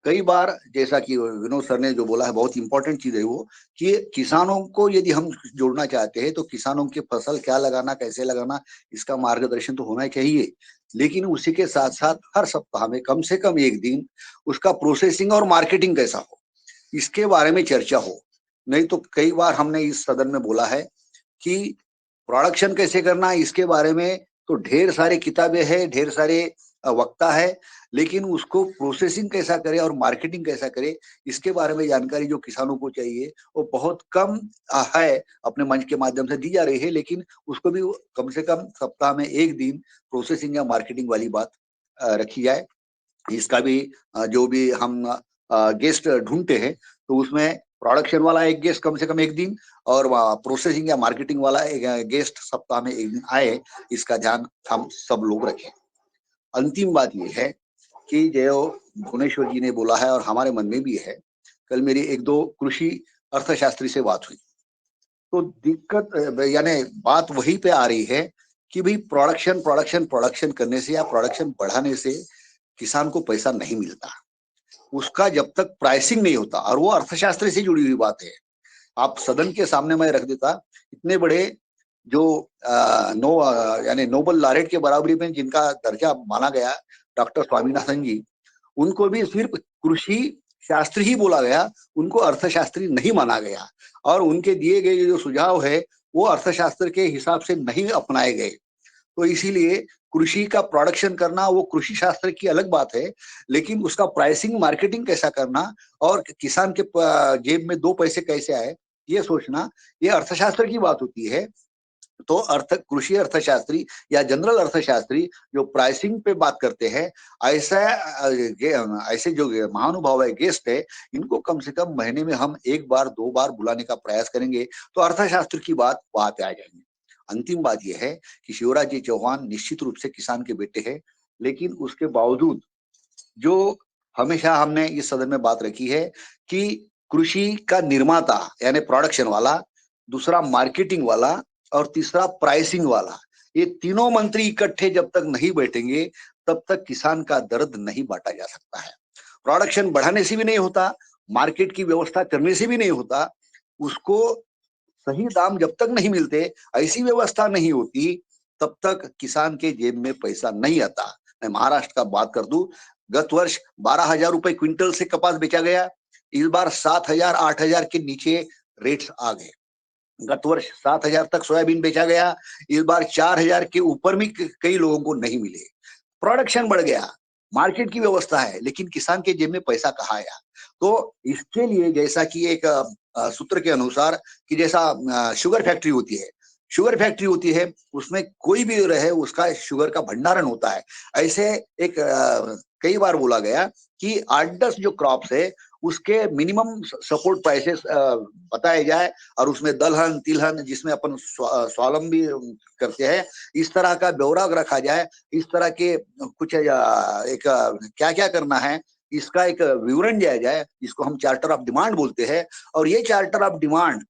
कई बार, जैसा कि विनोद सर ने जो बोला है, बहुत इंपॉर्टेंट चीज है वो, कि किसानों को यदि हम जोड़ना चाहते हैं तो किसानों की फसल क्या लगाना, कैसे लगाना, इसका मार्गदर्शन तो होना चाहिए। लेकिन उसी के साथ साथ हर सप्ताह में कम से कम एक दिन उसका प्रोसेसिंग और मार्केटिंग कैसा हो, इसके बारे में चर्चा हो। नहीं तो कई बार हमने इस सदन में बोला है कि प्रोडक्शन कैसे करना है, इसके बारे में तो ढेर सारी किताबें हैं, ढेर सारे वक्ता है, लेकिन उसको प्रोसेसिंग कैसा करे और मार्केटिंग कैसा करे, इसके बारे में जानकारी जो किसानों को चाहिए वो बहुत कम है, अपने मंच के माध्यम से दी जा रही है। लेकिन उसको भी कम से कम सप्ताह में एक दिन प्रोसेसिंग या मार्केटिंग वाली बात रखी जाए। इसका भी जो भी हम गेस्ट ढूंढते हैं, तो उसमें प्रोडक्शन वाला एक गेस्ट कम से कम एक दिन, और प्रोसेसिंग या मार्केटिंग वाला एक गेस्ट सप्ताह में एक दिन आए, इसका ध्यान हम सब लोग रखें। अंतिम बात यह है कि जो भुवनेश्वर जी ने बोला है और हमारे मन में भी है, कल मेरी 1-2 कृषि अर्थशास्त्री से बात हुई, तो दिक्कत यानी बात वहीं पे आ रही है कि भाई प्रोडक्शन प्रोडक्शन प्रोडक्शन करने से या प्रोडक्शन बढ़ाने से किसान को पैसा नहीं मिलता, उसका जब तक प्राइसिंग नहीं होता, और वो अर्थशास्त्र से जुड़ी हुई बात है। आप सदन के सामने मैं रख देता, इतने बड़े जो यानी नोबल लॉरेट के बराबरी में जिनका दर्जा माना गया, डॉक्टर स्वामीनाथन जी, उनको भी सिर्फ कृषि शास्त्री ही बोला गया, उनको अर्थशास्त्री नहीं माना गया, और उनके दिए गए जो सुझाव है वो अर्थशास्त्र के हिसाब से नहीं अपनाए गए। तो इसीलिए कृषि का प्रोडक्शन करना वो कृषि शास्त्र की अलग बात है, लेकिन उसका प्राइसिंग मार्केटिंग कैसा करना और किसान के जेब में 2 पैसे कैसे आए, ये सोचना, ये अर्थशास्त्र की बात होती है। तो कृषि अर्थशास्त्री या जनरल अर्थशास्त्री जो प्राइसिंग पे बात करते हैं, ऐसे जो महानुभाव है, गेस्ट है, इनको कम से कम महीने में हम 1 बार 2 बार बुलाने का प्रयास करेंगे, तो अर्थशास्त्र की बात वहां पे आ जाएंगे। अंतिम बात यह है कि शिवराज जी चौहान निश्चित रूप से किसान के बेटे हैं, लेकिन उसके बावजूद जो हमेशा हमने इस सदन में बात रखी है कि कृषि का निर्माता यानी प्रोडक्शन वाला, दूसरा मार्केटिंग वाला, और तीसरा प्राइसिंग वाला, ये तीनों मंत्री इकट्ठे जब तक नहीं बैठेंगे तब तक किसान का दर्द नहीं बांटा जा सकता है। प्रोडक्शन बढ़ाने से भी नहीं होता, मार्केट की व्यवस्था करने से भी नहीं होता, उसको सही दाम जब तक नहीं मिलते, ऐसी व्यवस्था नहीं होती, तब तक किसान के जेब में पैसा नहीं आता। मैं महाराष्ट्र का बात कर दूं, गत वर्ष 12,000 रुपए क्विंटल से कपास बेचा गया, इस बार 7,000 8,000 के नीचे रेट्स आ गए। गत वर्ष 7,000 तक सोयाबीन बेचा गया, इस बार 4,000 के ऊपर भी कई लोगों को नहीं मिले। प्रोडक्शन बढ़ गया, मार्केट की व्यवस्था है, लेकिन किसान के जेब में पैसा कहाँ आया? तो इसके लिए जैसा कि एक सूत्र के अनुसार कि जैसा शुगर फैक्ट्री होती है, शुगर फैक्ट्री होती है, उसमें कोई भी रहे उसका शुगर का भंडारण होता है। ऐसे एक कई बार बोला गया कि 8-10 जो क्रॉप्स है उसके मिनिमम सपोर्ट प्राइसेस बताए जाए और उसमें दलहन तिलहन जिसमें अपन स्वावलंबी करते हैं, इस तरह का ब्यौरा रखा जाए, इस तरह के कुछ एक क्या क्या करना है इसका एक विवरण दिया जाए, जिसको हम चार्टर ऑफ डिमांड बोलते हैं। और ये चार्टर ऑफ डिमांड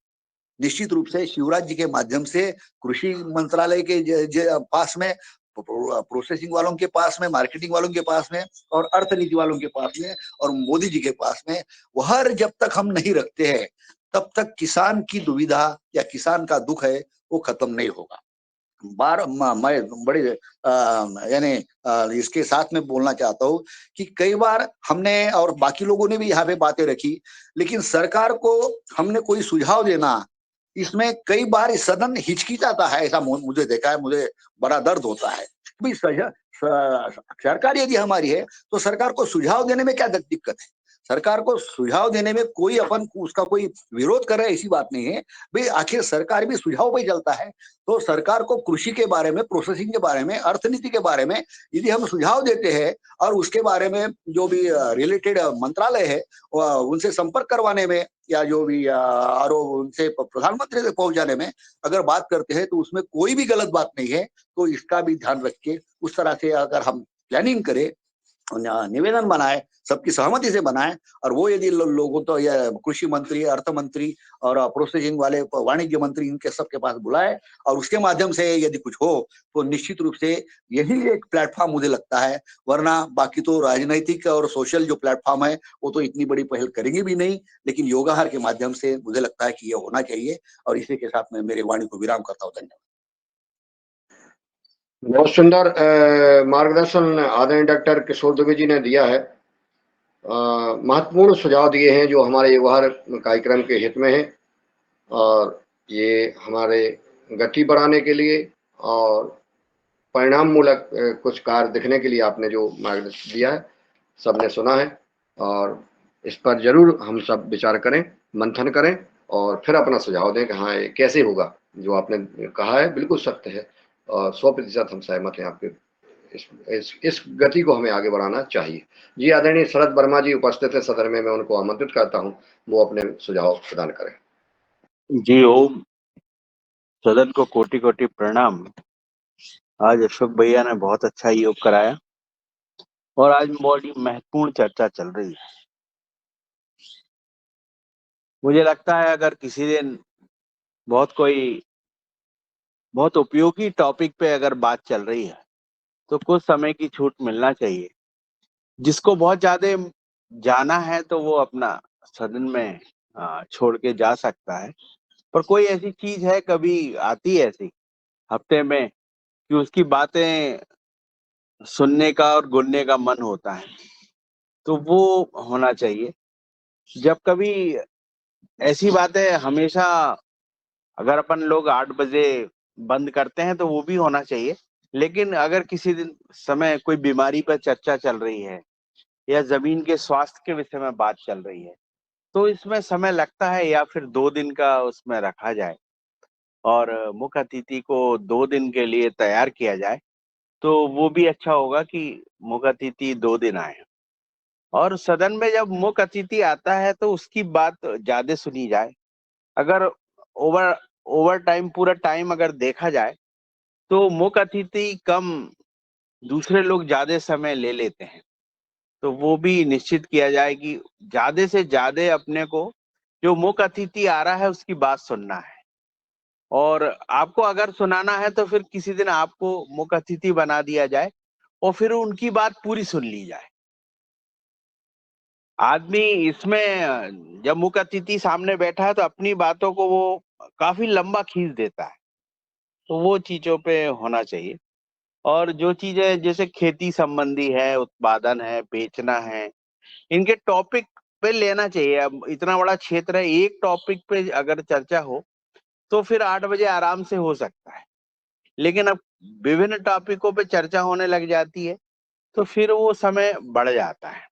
निश्चित रूप से शिवराज जी के माध्यम से कृषि मंत्रालय के पास में, प्रोसेसिंग वालों के पास में, मार्केटिंग वालों के पास में और अर्थ नीति वालों के पास में और मोदी जी के पास में, वह जब तक हम नहीं रखते हैं तब तक किसान की दुविधा या किसान का दुख है वो खत्म नहीं होगा। मैं बड़े यानी इसके साथ में बोलना चाहता हूँ कि कई बार हमने और बाकी लोगों ने भी यहाँ पे बातें रखी, लेकिन सरकार को हमने कोई सुझाव देना, इसमें कई बार सदन हिचकिचाता है, ऐसा मुझे देखा है, मुझे बड़ा दर्द होता है। भाई सरकार यदि हमारी है तो सरकार को सुझाव देने में क्या दिक्कत है? सरकार को सुझाव देने में कोई अपन उसका कोई विरोध कर रहे ऐसी बात नहीं है। भाई आखिर सरकार भी सुझाव पे चलता है, तो सरकार को कृषि के बारे में, प्रोसेसिंग के बारे में, अर्थनीति के बारे में यदि हम सुझाव देते हैं और उसके बारे में जो भी रिलेटेड मंत्रालय है उनसे संपर्क करवाने में या जो भी और उनसे प्रधानमंत्री तक पहुंचाने में अगर बात करते हैं तो उसमें कोई भी गलत बात नहीं है। तो इसका भी ध्यान रख के उस तरह से अगर हम प्लानिंग करें, निवेदन बनाए, सबकी सहमति से बनाए और वो यदि लोगों तो या कृषि मंत्री, अर्थ मंत्री और प्रोसेसिंग वाले वाणिज्य मंत्री इनके सबके पास बुलाए और उसके माध्यम से यदि कुछ हो तो निश्चित रूप से यही एक प्लेटफॉर्म मुझे लगता है। वरना बाकी तो राजनीतिक और सोशल जो प्लेटफॉर्म है वो तो इतनी बड़ी पहल करेंगे भी नहीं, लेकिन योगाहार के माध्यम से मुझे लगता है कि ये होना चाहिए। और इसी के साथ में मेरे वाणी को विराम करता हूँ। धन्यवाद। बहुत सुंदर मार्गदर्शन आदरणीय डॉक्टर किशोर दुबे जी ने दिया है। महत्वपूर्ण सुझाव दिए हैं जो हमारे युवाहार कार्यक्रम के हित में है और ये हमारे गति बढ़ाने के लिए और परिणाम मूलक कुछ कार्य दिखने के लिए आपने जो मार्गदर्शन दिया है सबने सुना है और इस पर जरूर हम सब विचार करें, मंथन करें और फिर अपना सुझाव दें कि हाँ ये कैसे होगा। जो आपने कहा है बिल्कुल सत्य है और 100% हम सहमत हैं आपके। इस गति को हमें आगे बढ़ाना चाहिए। जी आदरणीय शरद वर्मा जी उपस्थित है सदन में, मैं उनको आमंत्रित करता हूं वो अपने सुझाव प्रदान करें। जी ओम, सदन को कोटि कोटि प्रणाम। आज अशोक भैया ने बहुत अच्छा योग कराया और आज बड़ी महत्वपूर्ण चर्चा चल रही है। मुझे लगता है अगर किसी दिन बहुत उपयोगी टॉपिक पे अगर बात चल रही है तो कुछ समय की छूट मिलना चाहिए। जिसको बहुत ज्यादा जाना है तो वो अपना सदन में छोड़ के जा सकता है, पर कोई ऐसी चीज है कभी आती है ऐसी हफ्ते में कि उसकी बातें सुनने का और गुनने का मन होता है, तो वो होना चाहिए। जब कभी ऐसी बातें हमेशा अगर अपन लोग 8 बजे बंद करते हैं तो वो भी होना चाहिए, लेकिन अगर किसी दिन समय कोई बीमारी पर चर्चा चल रही है या जमीन के स्वास्थ्य के विषय में बात चल रही है तो इसमें समय लगता है, या फिर 2 दिन का उसमें रखा जाए और मुख्य अतिथि को 2 दिन के लिए तैयार किया जाए तो वो भी अच्छा होगा कि मुख्य अतिथि 2 दिन आए। और सदन में जब मुख्य अतिथि आता है तो उसकी बात ज्यादा सुनी जाए। अगर ओवर टाइम पूरा टाइम अगर देखा जाए तो मुख्य अतिथि कम, दूसरे लोग ज्यादा समय ले लेते हैं, तो वो भी निश्चित किया जाए कि ज्यादा से ज्यादा अपने को जो मुख्य अतिथि आ रहा है उसकी बात सुनना है। और आपको अगर सुनाना है तो फिर किसी दिन आपको मुख्य अतिथि बना दिया जाए और फिर उनकी बात पूरी सुन ली जाए। आदमी इसमें जब मुख्य अतिथि सामने बैठा है तो अपनी बातों को वो काफी लंबा खींच देता है, तो वो चीजों पे होना चाहिए। और जो चीजें जैसे खेती संबंधी है, उत्पादन है, बेचना है, इनके टॉपिक पे लेना चाहिए। अब इतना बड़ा क्षेत्र है, एक टॉपिक पे अगर चर्चा हो तो फिर 8 बजे आराम से हो सकता है, लेकिन अब विभिन्न टॉपिकों पे चर्चा होने लग जाती है तो फिर वो समय बढ़ जाता है।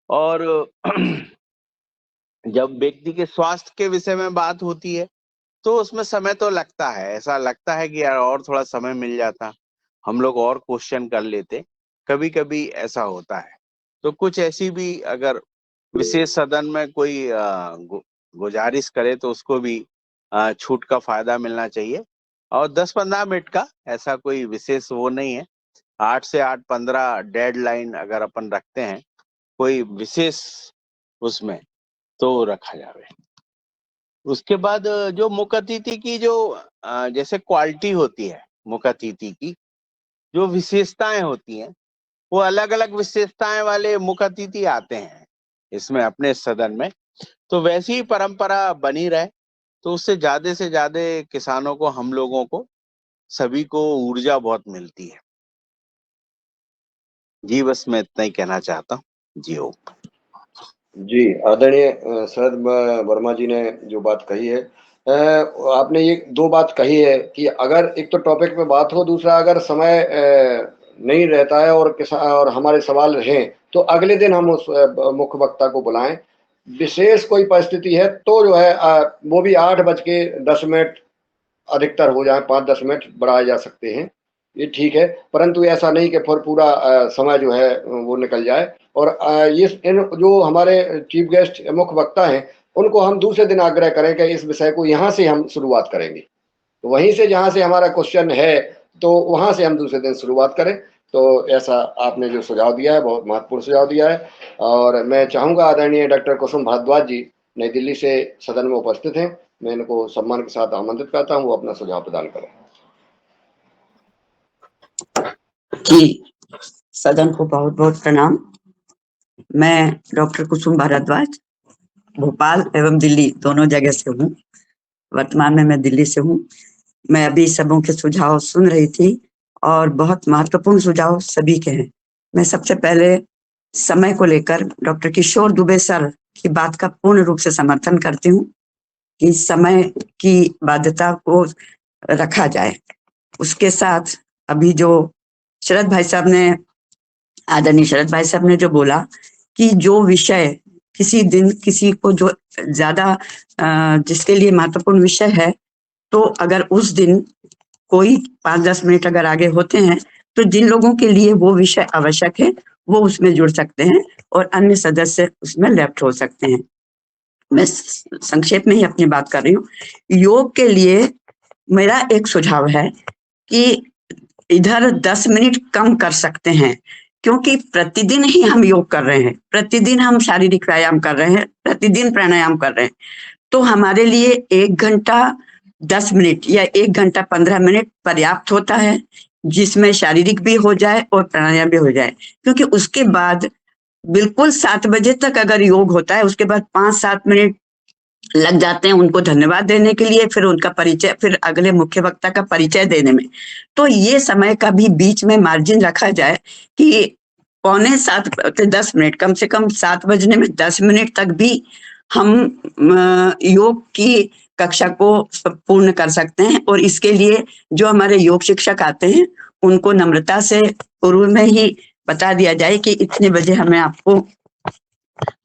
और जब व्यक्ति के स्वास्थ्य के विषय में बात होती है तो उसमें समय तो लगता है, ऐसा लगता है कि यार और थोड़ा समय मिल जाता, हम लोग और क्वेश्चन कर लेते, कभी कभी ऐसा होता है। तो कुछ ऐसी भी अगर विशेष सदन में कोई गुजारिश करे तो उसको भी छूट का फायदा मिलना चाहिए। और 10-15 मिनट का ऐसा कोई विशेष वो नहीं है, 8 से 8:15 डेडलाइन अगर अपन रखते हैं कोई विशेष उसमें, तो रखा जावे। उसके बाद जो मुख्य अतिथि की जो जैसे क्वालिटी होती है, मुख्य अतिथि की जो विशेषताएं होती हैं, वो अलग अलग विशेषताएं वाले मुख्य अतिथि आते हैं इसमें अपने सदन में। तो वैसी ही परंपरा बनी रहे तो उससे ज्यादा से ज्यादा किसानों को, हम लोगों को, सभी को ऊर्जा बहुत मिलती है। जी बस मैं इतना ही कहना चाहता हूँ। जी ओ जी, आदरणीय शरद वर्मा जी ने जो बात कही है, आपने ये 2 बात कही है कि अगर एक तो टॉपिक पे बात हो, दूसरा अगर समय नहीं रहता है और हमारे सवाल रहें तो अगले दिन हम उस मुख्य वक्ता को बुलाएं। विशेष कोई परिस्थिति है तो जो है वो भी 8:10 अधिकतर हो जाए, 5-10 मिनट बढ़ाए जा सकते हैं, ये ठीक है। परंतु ऐसा नहीं कि फिर पूरा समय जो है वो निकल जाए। और ये इन जो हमारे चीफ गेस्ट मुख्य वक्ता हैं, उनको हम दूसरे दिन आग्रह करें कि इस विषय को यहाँ से हम शुरुआत करेंगे, तो वहीं से जहाँ से हमारा क्वेश्चन है तो वहाँ से हम दूसरे दिन शुरुआत करें। तो ऐसा आपने जो सुझाव दिया है, बहुत महत्वपूर्ण सुझाव दिया है। और मैं चाहूँगा आदरणीय डॉक्टर कुसुम भारद्वाज जी नई दिल्ली से सदन में उपस्थित हैं, मैं इनको सम्मान के साथ आमंत्रित करता हूँ, वो अपना सुझाव प्रदान करें। जी, सदन को बहुत बहुत प्रणाम। मैं डॉक्टर कुसुम भारद्वाज भोपाल एवं दिल्ली दोनों जगह से हूँ। वर्तमान में मैं दिल्ली से हूँ। मैं अभी सबों के सुझाव सुन रही थी और बहुत महत्वपूर्ण सुझाव सभी के हैं। मैं सबसे पहले समय को लेकर डॉक्टर किशोर दुबे सर की बात का पूर्ण रूप से समर्थन करती हूँ कि समय की बाध्यता को रखा जाए। उसके साथ अभी जो शरद भाई साहब ने, आदरणीय शरद भाई साहब ने जो बोला कि जो विषय किसी दिन किसी को जो ज्यादा जिसके लिए महत्वपूर्ण विषय है, तो अगर उस दिन कोई 5-10 मिनट अगर आगे होते हैं तो जिन लोगों के लिए वो विषय आवश्यक है वो उसमें जुड़ सकते हैं और अन्य सदस्य उसमें लेफ्ट हो सकते हैं। मैं संक्षेप में ही अपनी बात कर रही हूँ। योग के लिए मेरा एक सुझाव है कि इधर 10 मिनट कम कर सकते हैं, क्योंकि प्रतिदिन ही हम योग कर रहे हैं, प्रतिदिन हम शारीरिक व्यायाम कर रहे हैं, प्रतिदिन प्राणायाम कर रहे हैं, तो हमारे लिए 1 घंटा 10 मिनट या 1 घंटा 15 मिनट पर्याप्त होता है, जिसमें शारीरिक भी हो जाए और प्राणायाम भी हो जाए। क्योंकि उसके बाद बिल्कुल 7 बजे तक अगर योग होता है, उसके बाद 5-7 मिनट लग जाते हैं उनको धन्यवाद देने के लिए, फिर उनका परिचय, फिर अगले मुख्य वक्ता का परिचय देने में। तो ये समय का भी बीच में मार्जिन रखा जाए कि 6:45-10 मिनट, कम से कम 7 बजने में 10 मिनट तक भी हम योग की कक्षा को पूर्ण कर सकते हैं। और इसके लिए जो हमारे योग शिक्षक आते हैं उनको नम्रता से पूर्व में ही बता दिया जाए कि इतने बजे हमें आपको,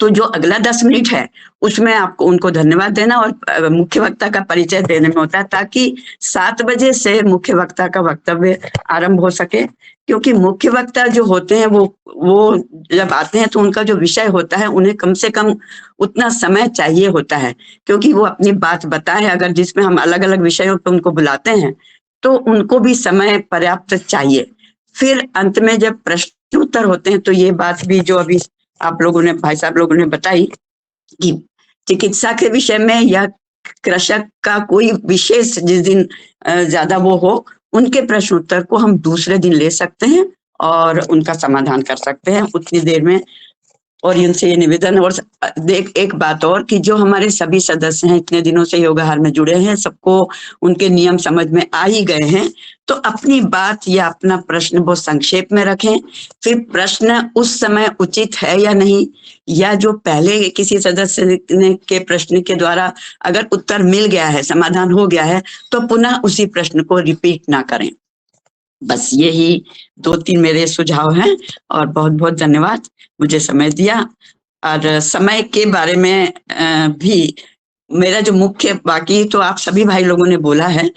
तो जो अगला 10 मिनट है उसमें आपको उनको धन्यवाद देना और मुख्य वक्ता का परिचय देने में होता है, ताकि 7 बजे से मुख्य वक्ता का वक्तव्य आरंभ हो सके। क्योंकि मुख्य वक्ता जो होते हैं वो जब आते हैं तो उनका जो विषय होता है उन्हें कम से कम उतना समय चाहिए होता है, क्योंकि वो अपनी बात बताएं। अगर जिसमें हम अलग अलग विषयों पर उनको बुलाते हैं तो उनको भी समय पर्याप्त चाहिए। फिर अंत में जब प्रश्न उत्तर होते हैं तो ये बात भी जो अभी आप लोगों ने, भाई साहब लोगों ने बताई कि चिकित्सा के विषय में या कृषक का कोई विशेष जिस दिन ज्यादा वो हो, उनके प्रश्न उत्तर को हम दूसरे दिन ले सकते हैं और उनका समाधान कर सकते हैं उतनी देर में। और इनसे ये निवेदन, और देख एक बात और कि जो हमारे सभी सदस्य हैं इतने दिनों से योगाहार में जुड़े हैं, सबको उनके नियम समझ में आ ही गए हैं, तो अपनी बात या अपना प्रश्न वो संक्षेप में रखें। फिर प्रश्न उस समय उचित है या नहीं, या जो पहले किसी सदस्य ने के प्रश्न के द्वारा अगर उत्तर मिल गया है, समाधान हो गया है, तो पुनः उसी प्रश्न को रिपीट ना करें। बस यही 2-3 मेरे सुझाव हैं और बहुत बहुत धन्यवाद मुझे समय दिया। और समय के बारे में भी मेरा जो मुख्य, बाकी तो आप सभी भाई लोगों ने बोला है,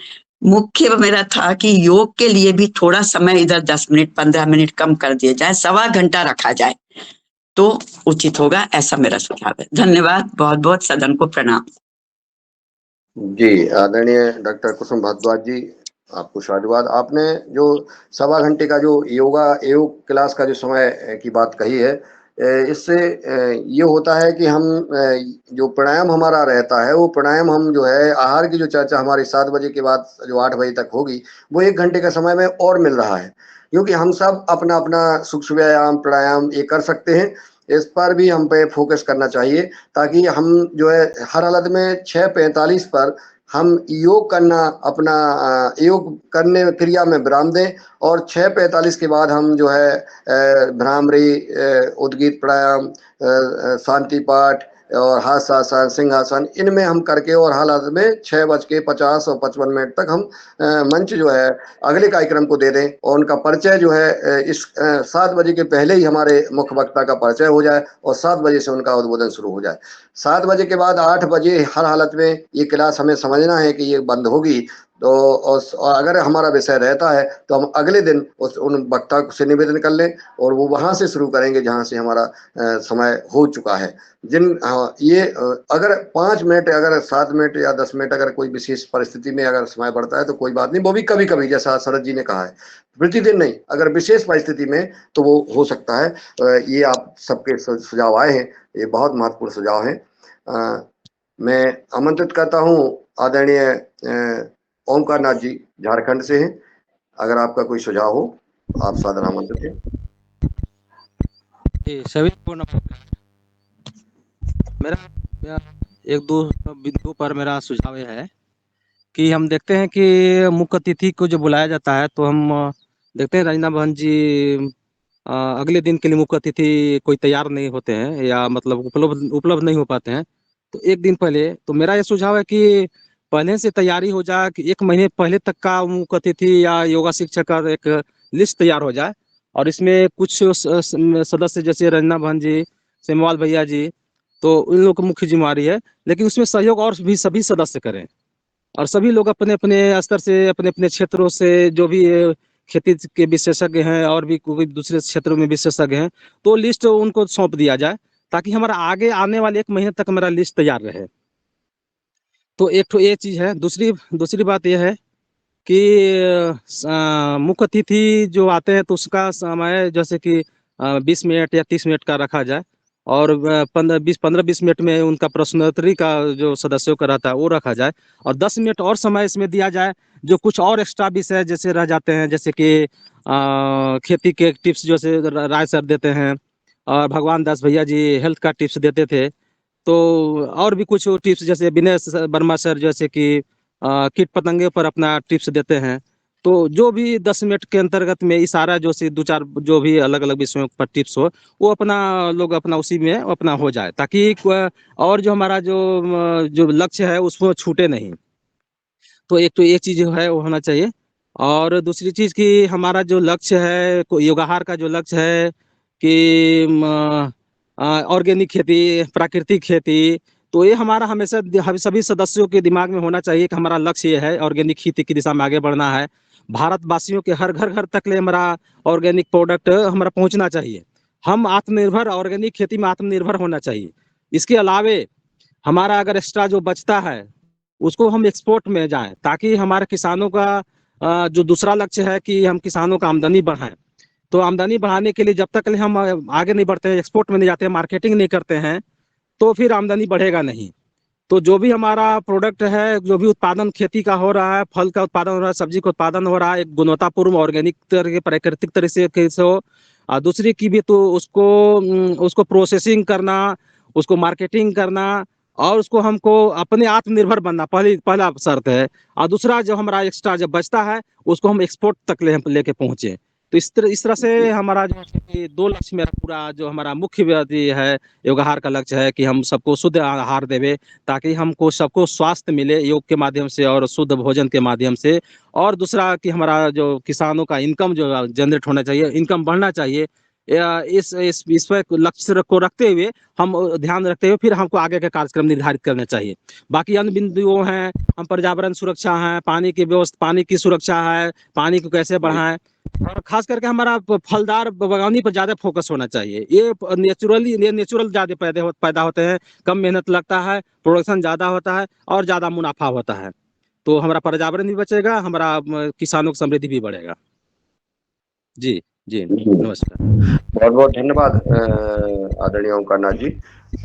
मुख्य मेरा था कि योग के लिए भी थोड़ा समय इधर 10 मिनट 15 मिनट कम कर दिया जाए, 1.25 घंटा रखा जाए तो उचित होगा, ऐसा मेरा सुझाव है। धन्यवाद, बहुत बहुत सदन को प्रणाम। जी, आदरणीय डॉक्टर कुसुम भारद्वाज जी, आपको साधुवाद। आपने जो 1.25 घंटे का जो योग क्लास का जो समय की बात कही है, इससे ये होता है कि हम जो प्राणायाम हमारा रहता है, वो प्राणायाम हम जो है आहार की जो चर्चा हमारी 7 बजे के बाद जो 8 बजे तक होगी, वो 1 घंटे का समय में और मिल रहा है, क्योंकि हम सब अपना अपना सूक्ष्म व्यायाम प्राणायाम ये कर सकते हैं। इस पर भी हम पे फोकस करना चाहिए, ताकि हम जो है हर हालत में 6:45 पर हम योग करना अपना योग करने क्रिया में विराम दें, और 6:45 के बाद हम जो है भ्रामरी, उद्गीत प्राणायाम, शांति पाठ और हास्यासन, सिंहासन, इनमें हम करके और हालात में 6:50 और 55 तक हम मंच जो है अगले कार्यक्रम को दे दें, और उनका परिचय जो है इस 7 बजे के पहले ही हमारे मुख्य वक्ता का परिचय हो जाए और 7 बजे से उनका उद्बोधन शुरू हो जाए। 7 बजे के बाद 8 बजे हर हालत में ये क्लास हमें समझना है कि ये बंद होगी, तो और अगर हमारा विषय रहता है तो हम अगले दिन उन वक्ता से निवेदन कर लें और वो वहाँ से शुरू करेंगे जहाँ से हमारा समय हो चुका है। अगर 5 मिनट, अगर 7 मिनट या 10 मिनट अगर कोई विशेष परिस्थिति में अगर समय बढ़ता है तो कोई बात नहीं, वो भी कभी कभी, जैसा शरद जी ने कहा है, प्रतिदिन नहीं, अगर विशेष परिस्थिति में तो वो हो सकता है। ये आप सबके सुझाव आए हैं, ये बहुत महत्वपूर्ण सुझाव हैं। मैं आमंत्रित करता हूँ आदरणीय ओमकार नाथ जी, झारखंड से हैं, अगर आपका कोई सुझाव हो आप सादर आमंत्रित हैं। सभी को नमस्कार। मेरा एक दो बिंदु पर मेरा सुझाव यह है कि हम देखते हैं कि मुख्य अतिथि को जो बुलाया जाता है, तो हम देखते हैं रंजना बहन जी अगले दिन के लिए मुख्य अतिथि कोई तैयार नहीं होते हैं, या मतलब उपलब्ध नहीं हो पाते हैं। तो एक दिन पहले, तो मेरा ये सुझाव है कि पहले से तैयारी हो जाए, कि 1 महीने पहले तक का मुख्य अतिथि या योगा शिक्षक का एक लिस्ट तैयार हो जाए, और इसमें कुछ सदस्य जैसे रंजना बहन जी, सेमवाल भैया जी, तो उन लोगों की मुख्य जिम्मेवारी है, लेकिन उसमें सहयोग और भी सभी सदस्य करें, और सभी लोग अपने अपने स्तर से, अपने अपने क्षेत्रों से, जो भी खेती के विशेषज्ञ हैं और भी कोई दूसरे क्षेत्रों में विशेषज्ञ हैं, तो लिस्ट उनको सौंप दिया जाए, ताकि हमारा आगे आने वाले 1 महीने तक हमारा लिस्ट तैयार रहे। तो एक तो ये चीज़ है। दूसरी बात यह है कि मुख्य अतिथि जो आते हैं तो उसका समय जैसे कि 20 मिनट या 30 मिनट का रखा जाए, और 15-20 मिनट में उनका प्रश्नोत्तरी का जो सदस्यों का रहता है वो रखा जाए, और 10 मिनट और समय इसमें दिया जाए जो कुछ और एक्स्ट्रा विषय जैसे रह जाते हैं, जैसे कि खेती के टिप्स जैसे राय सर देते हैं, और भगवान दास भैया जी हेल्थ का टिप्स देते थे, तो और भी कुछ टिप्स जैसे विनय वर्मा सर जैसे कि कीट पतंगे पर अपना टिप्स देते हैं। तो जो भी 10 मिनट के अंतर्गत में इशारा जो से 2-4 जो भी अलग अलग विषयों पर टिप्स हो, वो अपना लोग अपना उसी में अपना हो जाए, ताकि और जो हमारा जो लक्ष्य है उसको छूटे नहीं। तो एक तो ये चीज़ है वो होना चाहिए। और दूसरी चीज़ कि हमारा जो लक्ष्य है, योगाहार का जो लक्ष्य है कि ऑर्गेनिक खेती, प्राकृतिक खेती, तो ये हमारा हमेशा हम सभी सदस्यों के दिमाग में होना चाहिए कि हमारा लक्ष्य ये है, ऑर्गेनिक खेती की दिशा में आगे बढ़ना है। भारतवासियों के हर घर तक ले हमारा ऑर्गेनिक प्रोडक्ट हमारा पहुंचना चाहिए। हम आत्मनिर्भर, ऑर्गेनिक खेती में आत्मनिर्भर होना चाहिए। इसके अलावे हमारा अगर एक्स्ट्रा जो बचता है उसको हम एक्सपोर्ट में जाएं, ताकि हमारे किसानों का जो दूसरा लक्ष्य है कि हम किसानों का आमदनी बढ़ाएं। तो आमदनी बढ़ाने के लिए जब तक हम आगे नहीं बढ़ते हैं, एक्सपोर्ट में नहीं जाते हैं, मार्केटिंग नहीं करते हैं, तो फिर आमदनी बढ़ेगा नहीं। तो जो भी हमारा प्रोडक्ट है, जो भी उत्पादन खेती का हो रहा है, फल का उत्पादन हो रहा है, सब्जी का उत्पादन हो रहा है, एक गुणवत्तापूर्ण ऑर्गेनिक तरीके प्राकृतिक तरीके से हो। दूसरी की भी तो उसको प्रोसेसिंग करना, उसको मार्केटिंग करना, और उसको हमको अपने आत्मनिर्भर बनना पहला शर्त है। और दूसरा जो हमारा एक्स्ट्रा जब बचता है उसको हम एक्सपोर्ट तक लेके पहुंचे। तो इस तरह से हमारा जो है 2 लक्ष्य मेरा पूरा जो हमारा मुख्य है योगाहार का लक्ष्य है कि हम सबको शुद्ध आहार देवे, ताकि हमको सबको स्वास्थ्य मिले योग के माध्यम से और शुद्ध भोजन के माध्यम से। और दूसरा कि हमारा जो किसानों का इनकम जो जनरेट होना चाहिए, इनकम बढ़ना चाहिए, इस पर लक्ष्य को रखते हुए हम ध्यान रखते हुए फिर हमको आगे का कार्यक्रम निर्धारित करना चाहिए। बाकी अन्य बिंदुओं हैं, हम पर्यावरण सुरक्षा है, पानी की व्यवस्था, पानी की सुरक्षा है, पानी को कैसे बढ़ाएं, और खास करके हमारा फलदार बागवानी पर ज्यादा फोकस होना चाहिए। ये नेचुरल ज्यादा पैदा होते हैं, कम मेहनत लगता है, प्रोडक्शन ज्यादा होता है और ज्यादा मुनाफा होता है। तो हमारा पर्यावरण भी बचेगा, हमारा किसानों की समृद्धि भी बढ़ेगा। जी जी नमस्कार। बहुत बहुत धन्यवाद आदरणीय ओमकार नाथ जी,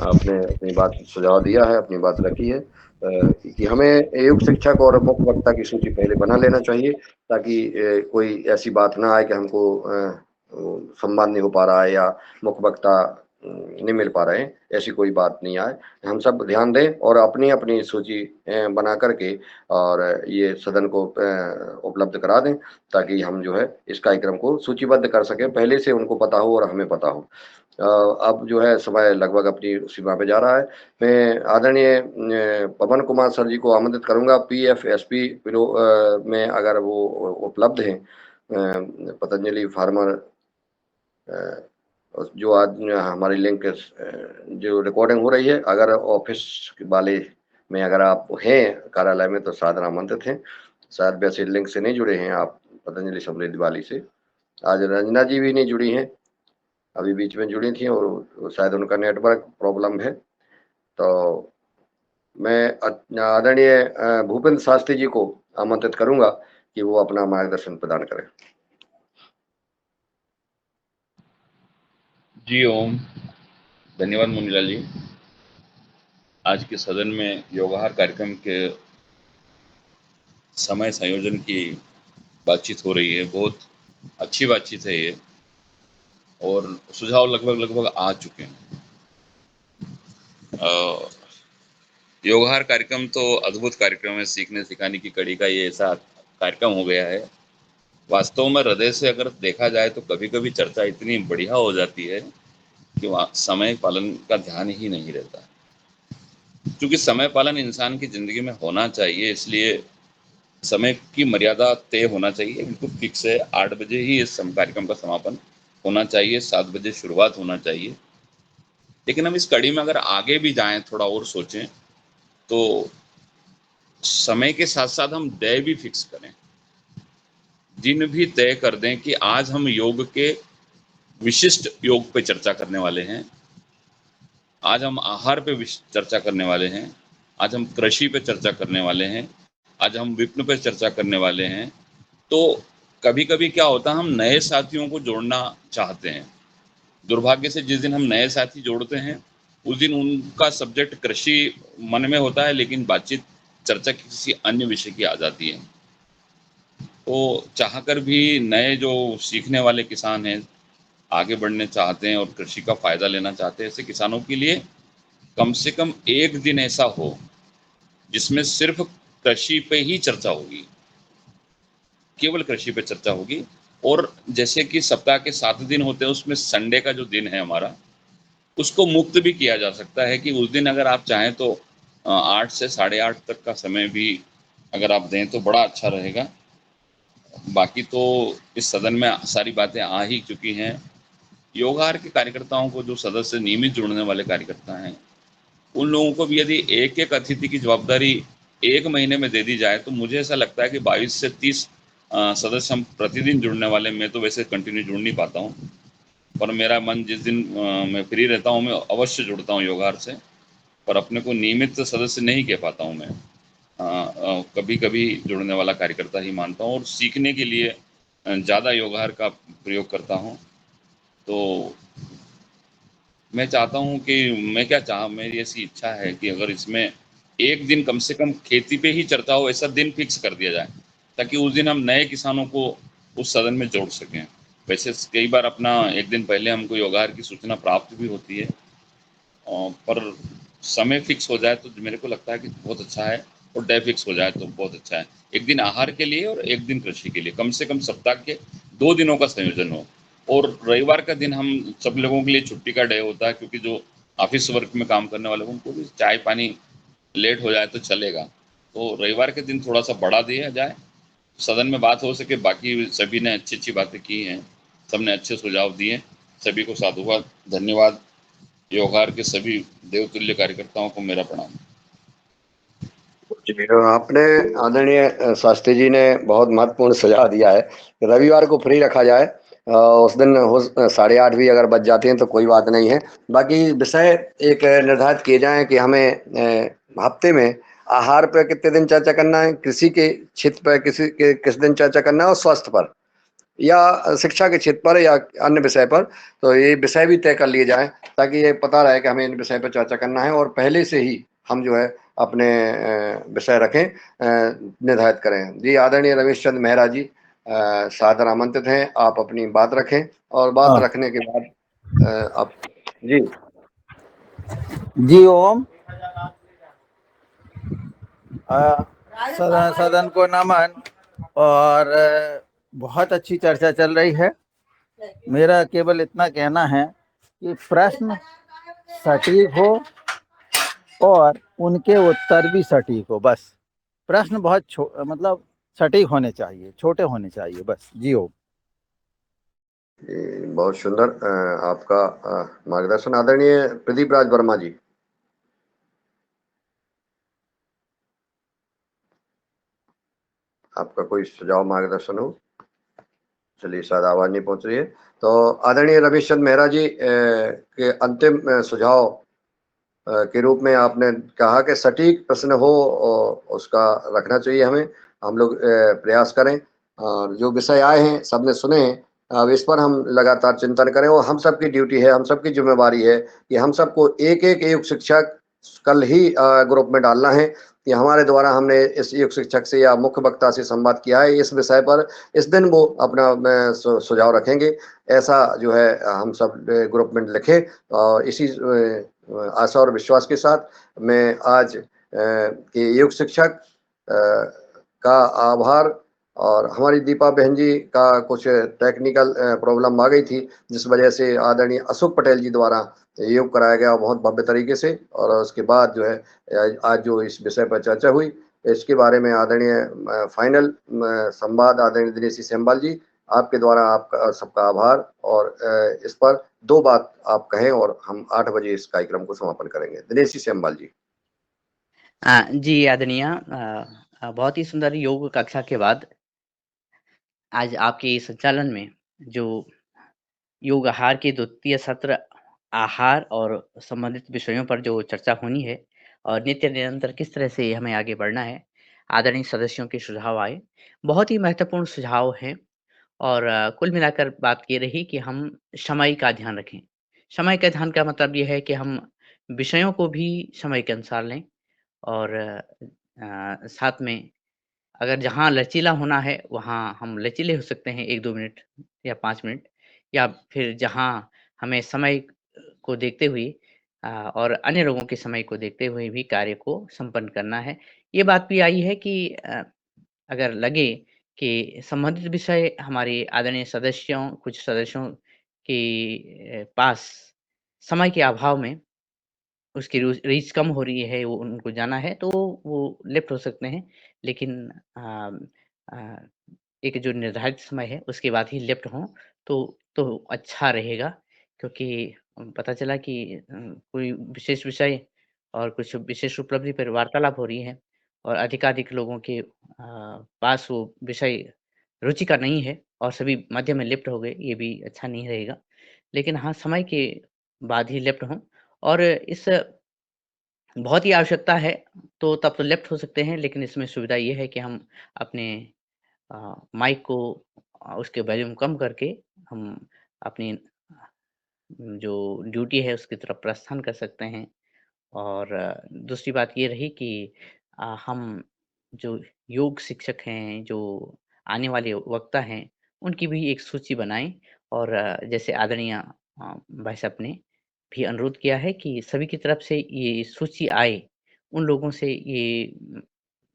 आपने अपनी बात सुझाव दिया है, अपनी बात रखी है कि हमें युग शिक्षक और मुख्य वक्ता की सूची पहले बना लेना चाहिए, ताकि कोई ऐसी बात ना आए कि हमको सम्मान नहीं हो पा रहा है या मुख्य वक्ता नहीं मिल पा रहे हैं, ऐसी कोई बात नहीं आए। हम सब ध्यान दें और अपनी अपनी सूची बना करके और ये सदन को उपलब्ध करा दें, ताकि हम जो है इस कार्यक्रम को सूचीबद्ध कर सकें, पहले से उनको पता हो और हमें पता हो। अब जो है समय लगभग अपनी सीमा पे जा रहा है। मैं आदरणीय पवन कुमार सर जी को आमंत्रित करूंगा, PFSP में अगर वो उपलब्ध हैं, पतंजलि फार्मर जो आज हमारी लिंक जो रिकॉर्डिंग हो रही है, अगर ऑफिस वाले में अगर आप हैं कार्यालय में तो सादर आमंत्रित हैं। शायद वैसे लिंक से नहीं जुड़े हैं आप पतंजलि समृद्धि वाली से। आज रंजना जी भी नहीं जुड़ी हैं, अभी बीच में जुड़ी थी और शायद उनका नेटवर्क प्रॉब्लम है। तो मैं आदरणीय भूपेंद्र शास्त्री जी को आमंत्रित करूंगा कि वो अपना मार्गदर्शन प्रदान करें। जी ओम, धन्यवाद मुनीलाल जी। आज के सदन में योगाहार कार्यक्रम के समय संयोजन की बातचीत हो रही है, बहुत अच्छी बातचीत है ये, और सुझाव लगभग आ चुके हैं। योगाहार कार्यक्रम तो अद्भुत कार्यक्रम है, सीखने सिखाने की कड़ी का ये ऐसा कार्यक्रम हो गया है। वास्तव में हृदय से अगर देखा जाए तो कभी कभी चर्चा इतनी बढ़िया हो जाती है कि वहाँ समय पालन का ध्यान ही नहीं रहता। क्योंकि समय पालन इंसान की जिंदगी में होना चाहिए, इसलिए समय की मर्यादा तय होना चाहिए, बिल्कुल फिक्स है। 8 बजे ही इस कार्यक्रम का समापन होना चाहिए, 7 बजे शुरुआत होना चाहिए। लेकिन हम इस कड़ी में अगर आगे भी जाएं, थोड़ा और सोचें, तो समय के साथ साथ हम तय भी फिक्स करें, दिन भी तय कर दें कि आज हम योग के विशिष्ट योग पे चर्चा करने वाले हैं, आज हम आहार पे चर्चा करने वाले हैं, आज हम कृषि पे चर्चा करने वाले हैं, आज हम विपणन पे चर्चा करने वाले हैं। तो कभी कभी क्या होता है, हम नए साथियों को जोड़ना चाहते हैं। दुर्भाग्य से जिस दिन हम नए साथी जोड़ते हैं उस दिन उनका सब्जेक्ट कृषि मन में होता है, लेकिन बातचीत चर्चा किसी अन्य विषय की आ जाती है। तो चाहकर भी नए जो सीखने वाले किसान हैं, आगे बढ़ने चाहते हैं और कृषि का फायदा लेना चाहते हैं, ऐसे किसानों के लिए कम से कम एक दिन ऐसा हो जिसमें सिर्फ कृषि पे ही चर्चा होगी, केवल कृषि पे चर्चा होगी। और जैसे कि सप्ताह के 7 दिन होते हैं, उसमें संडे का जो दिन है हमारा, उसको मुक्त भी किया जा सकता है कि उस दिन अगर आप चाहें तो 8 से 8:30 तक का समय भी अगर आप दें तो बड़ा अच्छा रहेगा। बाकी तो इस सदन में सारी बातें आ ही चुकी हैं। योगाहार के कार्यकर्ताओं को, जो सदस्य नियमित जुड़ने वाले कार्यकर्ता हैं, उन लोगों को भी यदि एक एक अतिथि की जवाबदारी 1 महीने में दे दी जाए तो मुझे ऐसा लगता है कि 22 से 30 सदस्य हम प्रतिदिन जुड़ने वाले। मैं तो वैसे कंटिन्यू जुड़ नहीं पाता हूँ, पर मेरा मन जिस दिन मैं फ्री रहता हूँ मैं अवश्य जुड़ता हूँ योगाहार से, पर अपने को नियमित सदस्य नहीं कह पाता हूँ मैं। कभी कभी जुड़ने वाला कार्यकर्ता ही मानता हूँ और सीखने के लिए ज़्यादा योगाहार का प्रयोग करता हूँ। तो मैं चाहता हूँ कि मेरी ऐसी इच्छा है कि अगर इसमें एक दिन कम से कम खेती पे ही चर्चा हो, ऐसा दिन फिक्स कर दिया जाए, ताकि उस दिन हम नए किसानों को उस सदन में जोड़ सकें। वैसे कई बार अपना एक दिन पहले हमको योगाहार की सूचना प्राप्त भी होती है, पर समय फिक्स हो जाए तो मेरे को लगता है कि बहुत अच्छा है, और डे फिक्स हो जाए तो बहुत अच्छा है। एक दिन आहार के लिए और एक दिन कृषि के लिए, कम से कम सप्ताह के 2 दिनों का संयोजन हो। और रविवार का दिन हम सब लोगों के लिए छुट्टी का डे होता है, क्योंकि जो ऑफिस वर्क में काम करने वाले उनको भी चाय पानी लेट हो जाए तो चलेगा। तो रविवार के दिन थोड़ा सा बढ़ा दिया जाए, सदन में बात हो सके। बाकी सभी ने अच्छी अच्छी बातें की हैं, सबने अच्छे सुझाव दिए, सभी को साधुवाद, धन्यवाद। योगहार के सभी देवतुल्य कार्यकर्ताओं को मेरा प्रणाम। जी, आपने आदरणीय शास्त्री जी ने बहुत महत्वपूर्ण सुझाव दिया है कि रविवार को फ्री रखा जाए। उस दिन हो 8:30 भी अगर बच जाते हैं तो कोई बात नहीं है। बाकी विषय एक निर्धारित किए जाएं कि हमें हफ्ते में आहार पर कितने दिन चर्चा करना है, कृषि के क्षेत्र पर किस दिन चर्चा करना है, और स्वास्थ्य पर या शिक्षा के क्षेत्र पर या अन्य विषय पर। तो ये विषय भी तय कर लिए जाएं ताकि ये पता रहे कि हमें इन विषय पर चर्चा करना है, और पहले से ही हम जो है अपने विषय रखें, निर्धारित करें। जी, आदरणीय रमेश चंद्र मेहरा जी सादर आमंत्रित हैं, आप अपनी बात रखें, और बात रखने के बाद आप जी ओम। सदन को नमन। और बहुत अच्छी चर्चा चल रही है। मेरा केवल इतना कहना है कि प्रश्न सटीक हो और उनके उत्तर भी सटीक हो। बस प्रश्न बहुत मतलब सटीक होने चाहिए, छोटे होने चाहिए, बस। जी ओम। बहुत सुंदर आपका मार्गदर्शन। आदरणीय प्रदीप राज वर्मा जी। आपका कोई सुझाव मार्गदर्शन हो? चलिए, शायद आवाज नहीं पहुंच रही है। तो आदरणीय रमेश चंद्र मेहरा जी के अंतिम सुझाव के रूप में आपने कहा कि सटीक प्रश्न हो और उसका रखना चाहिए हमें, हम लोग प्रयास करें, और जो विषय आए हैं सबने सुने हैं, अब इस पर हम लगातार चिंतन करें, और हम सबकी ड्यूटी है, हम सबकी जिम्मेवारी है कि हम सबको एक एक शिक्षक कल ही ग्रुप में डालना है कि हमारे द्वारा हमने इस युग शिक्षक से या मुख्य वक्ता से संवाद किया है इस विषय पर, इस दिन वो अपना सुझाव रखेंगे। ऐसा जो है हम सब ग्रुप में लिखें, और इसी आशा और विश्वास के साथ मैं आज के युग शिक्षक का आभार, और हमारी दीपा बहन जी का कुछ टेक्निकल प्रॉब्लम आ गई थी जिस वजह से आदरणीय अशोक पटेल जी द्वारा योग कराया गया बहुत भव्य तरीके से, और उसके बाद जो है आज जो इस विषय पर चर्चा हुई इसके बारे में आदरणीय फाइनल संवाद आदरणीय दिनेश सेमवाल जी, आपके द्वारा आपका सबका आभार। और इस पर 2 बात आप कहें और हम 8 बजे इस कार्यक्रम को समापन करेंगे। दिनेश सेमवाल जी। जी आदरणीय, बहुत ही सुंदर योग कक्षा के बाद आज आपके संचालन में जो योग आहार के द्वितीय सत्र आहार और संबंधित विषयों पर जो चर्चा होनी है और नित्य निरंतर किस तरह से हमें आगे बढ़ना है, आदरणीय सदस्यों के सुझाव आए। बहुत ही महत्वपूर्ण सुझाव हैं, और कुल मिलाकर बात ये रही कि हम समय का ध्यान रखें। समय का ध्यान का मतलब ये है कि हम विषयों को भी समय के अनुसार लें, और साथ में अगर जहाँ लचीला होना है, वहाँ हम लचीले हो सकते हैं 1-2 मिनट या 5 मिनट, या फिर जहाँ हमें समय को देखते हुए और अन्य लोगों के समय को देखते हुए भी कार्य को संपन्न करना है। ये बात भी आई है कि अगर लगे कि संबंधित विषय हमारे आदरणीय सदस्यों कुछ सदस्यों के पास समय के अभाव में उसकी रीच कम हो रही है, वो उनको जाना है, तो वो लेफ्ट हो सकते हैं। लेकिन अ, एक जो निर्धारित समय है, उसके बाद ही लेफ्ट हों, तो अच्छा रहेगा। क्योंकि पता चला कि कोई विशेष विषय और कुछ विशेष उपलब्धि पर वार्तालाप हो रही है, और अधिकाधिक लोगों के पास वो विषय रुचि का नहीं है और सभी मध्य में लेफ्ट हो गए, ये भी अच्छा नहीं रहेगा। लेकिन हाँ, समय के बाद ही लेफ्ट हों, और इस बहुत ही आवश्यकता है, तो तब तो लेफ्ट हो सकते हैं, लेकिन इसमें सुविधा ये है कि हम अपने माइक को उसके वॉल्यूम कम करके हम अपनी जो ड्यूटी है उसकी तरफ प्रस्थान कर सकते हैं। और दूसरी बात ये रही कि हम जो योग शिक्षक हैं, जो आने वाले वक्ता हैं, उनकी भी एक सूची बनाएँ, और जैसे आदरणीय भाई साहब ने भी अनुरोध किया है कि सभी की तरफ से ये सूची आए, उन लोगों से ये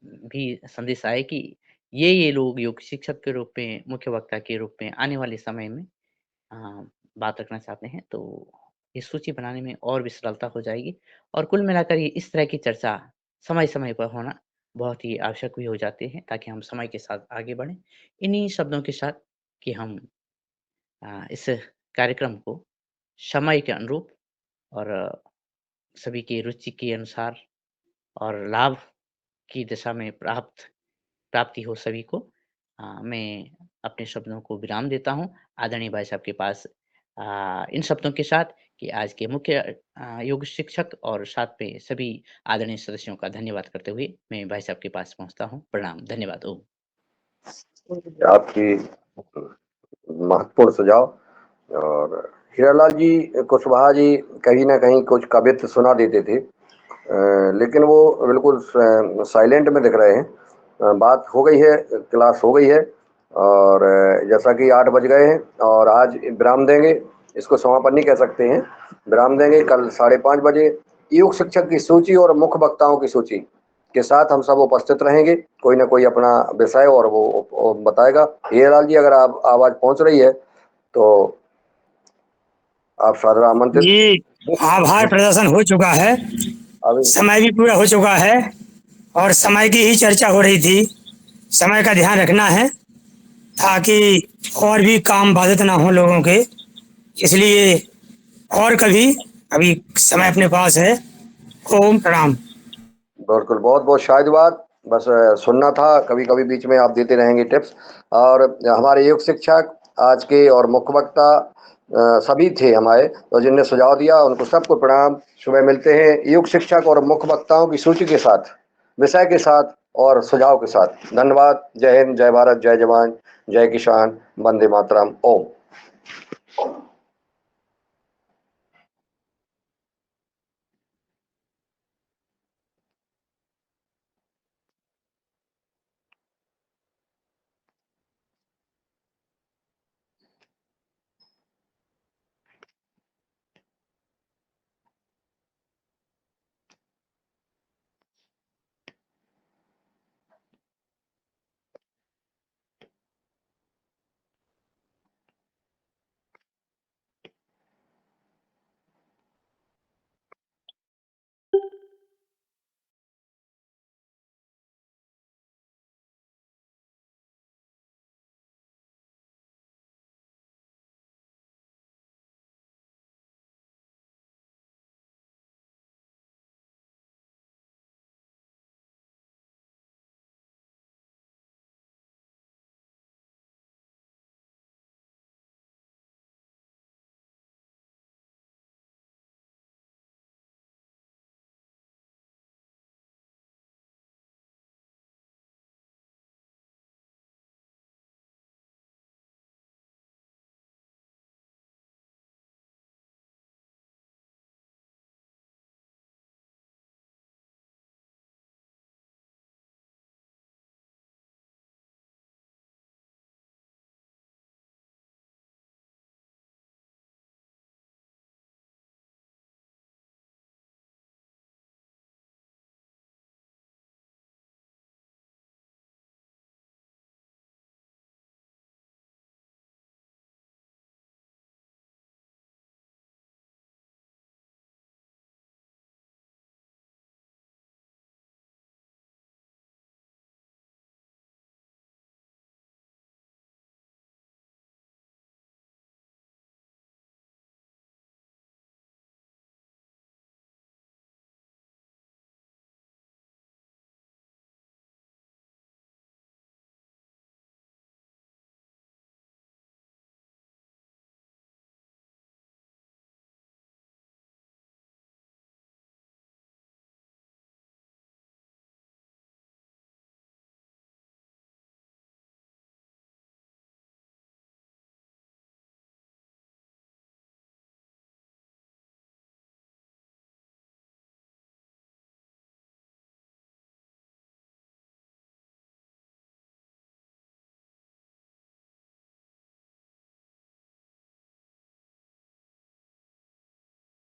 भी संदेश आए कि ये लोग योग शिक्षक के रूप में, मुख्य वक्ता के रूप में आने वाले समय में अ, बात रखना चाहते हैं, तो इस सूची बनाने में और भी सरलता हो जाएगी। और कुल मिलाकर ये इस तरह की चर्चा समय-समय पर होना बहुत ही आवश्यक भी हो जाते हैं, ताकि हम समय के साथ आगे बढ़ें। इन्हीं शब्दों के साथ कि हम इस कार्यक्रम को समय के अनुरूप और सभी की रुचि के अनुसार और लाभ की दिशा में प्राप्ति हो सभी को। मैं अपने शब्दों को विराम देता हूँ आदरणीय भाई साहब के पास इन शब्दों के साथ कि आज के मुख्य योग शिक्षक और साथ में सभी आदरणीय सदस्यों का धन्यवाद करते हुए मैं भाई साहब के पास पहुँचता हूँ। प्रणाम, धन्यवाद। ओम। आपकी महत्वपूर्ण सुझाव। और हीरालाल जी कुशवाहा जी कहीं ना कहीं कुछ कवित्व सुना देते थे, लेकिन वो बिल्कुल साइलेंट में दिख रहे हैं। बात हो गई है, क्लास हो गई है और जैसा कि 8 बज गए हैं और आज विराम देंगे, इसको समापन नहीं कह सकते हैं, विराम देंगे। कल 5:30 बजे योग शिक्षक की सूची और मुख्य वक्ताओं की सूची के साथ हम सब उपस्थित रहेंगे। कोई ना कोई अपना विषय और वो बताएगा। हीरालाल जी अगर आप आवाज पहुंच रही है तो आप सादर आमंत्रित। जी, आभार प्रदर्शन हो चुका है, समय भी पूरा हो चुका है और समय की ही चर्चा हो रही थी। समय का ध्यान रखना है ताकि और भी काम बाधित ना हो लोगों के, इसलिए और कभी अभी समय अपने पास है। ओम प्रणाम। बिल्कुल, बहुत बहुत शायद बस सुनना था, कभी कभी बीच में आप देते रहेंगे टिप्स। और हमारे योग शिक्षक आज के और मुख्य वक्ता सभी थे हमारे, तो जिनने सुझाव दिया उनको सबको प्रणाम। सुबह मिलते हैं योग शिक्षक और मुख्य वक्ताओं की सूची के साथ, विषय के साथ और सुझाव के साथ। धन्यवाद। जय हिंद, जय भारत, जय जवान, जय किसान, वंदे मातरम। ओम।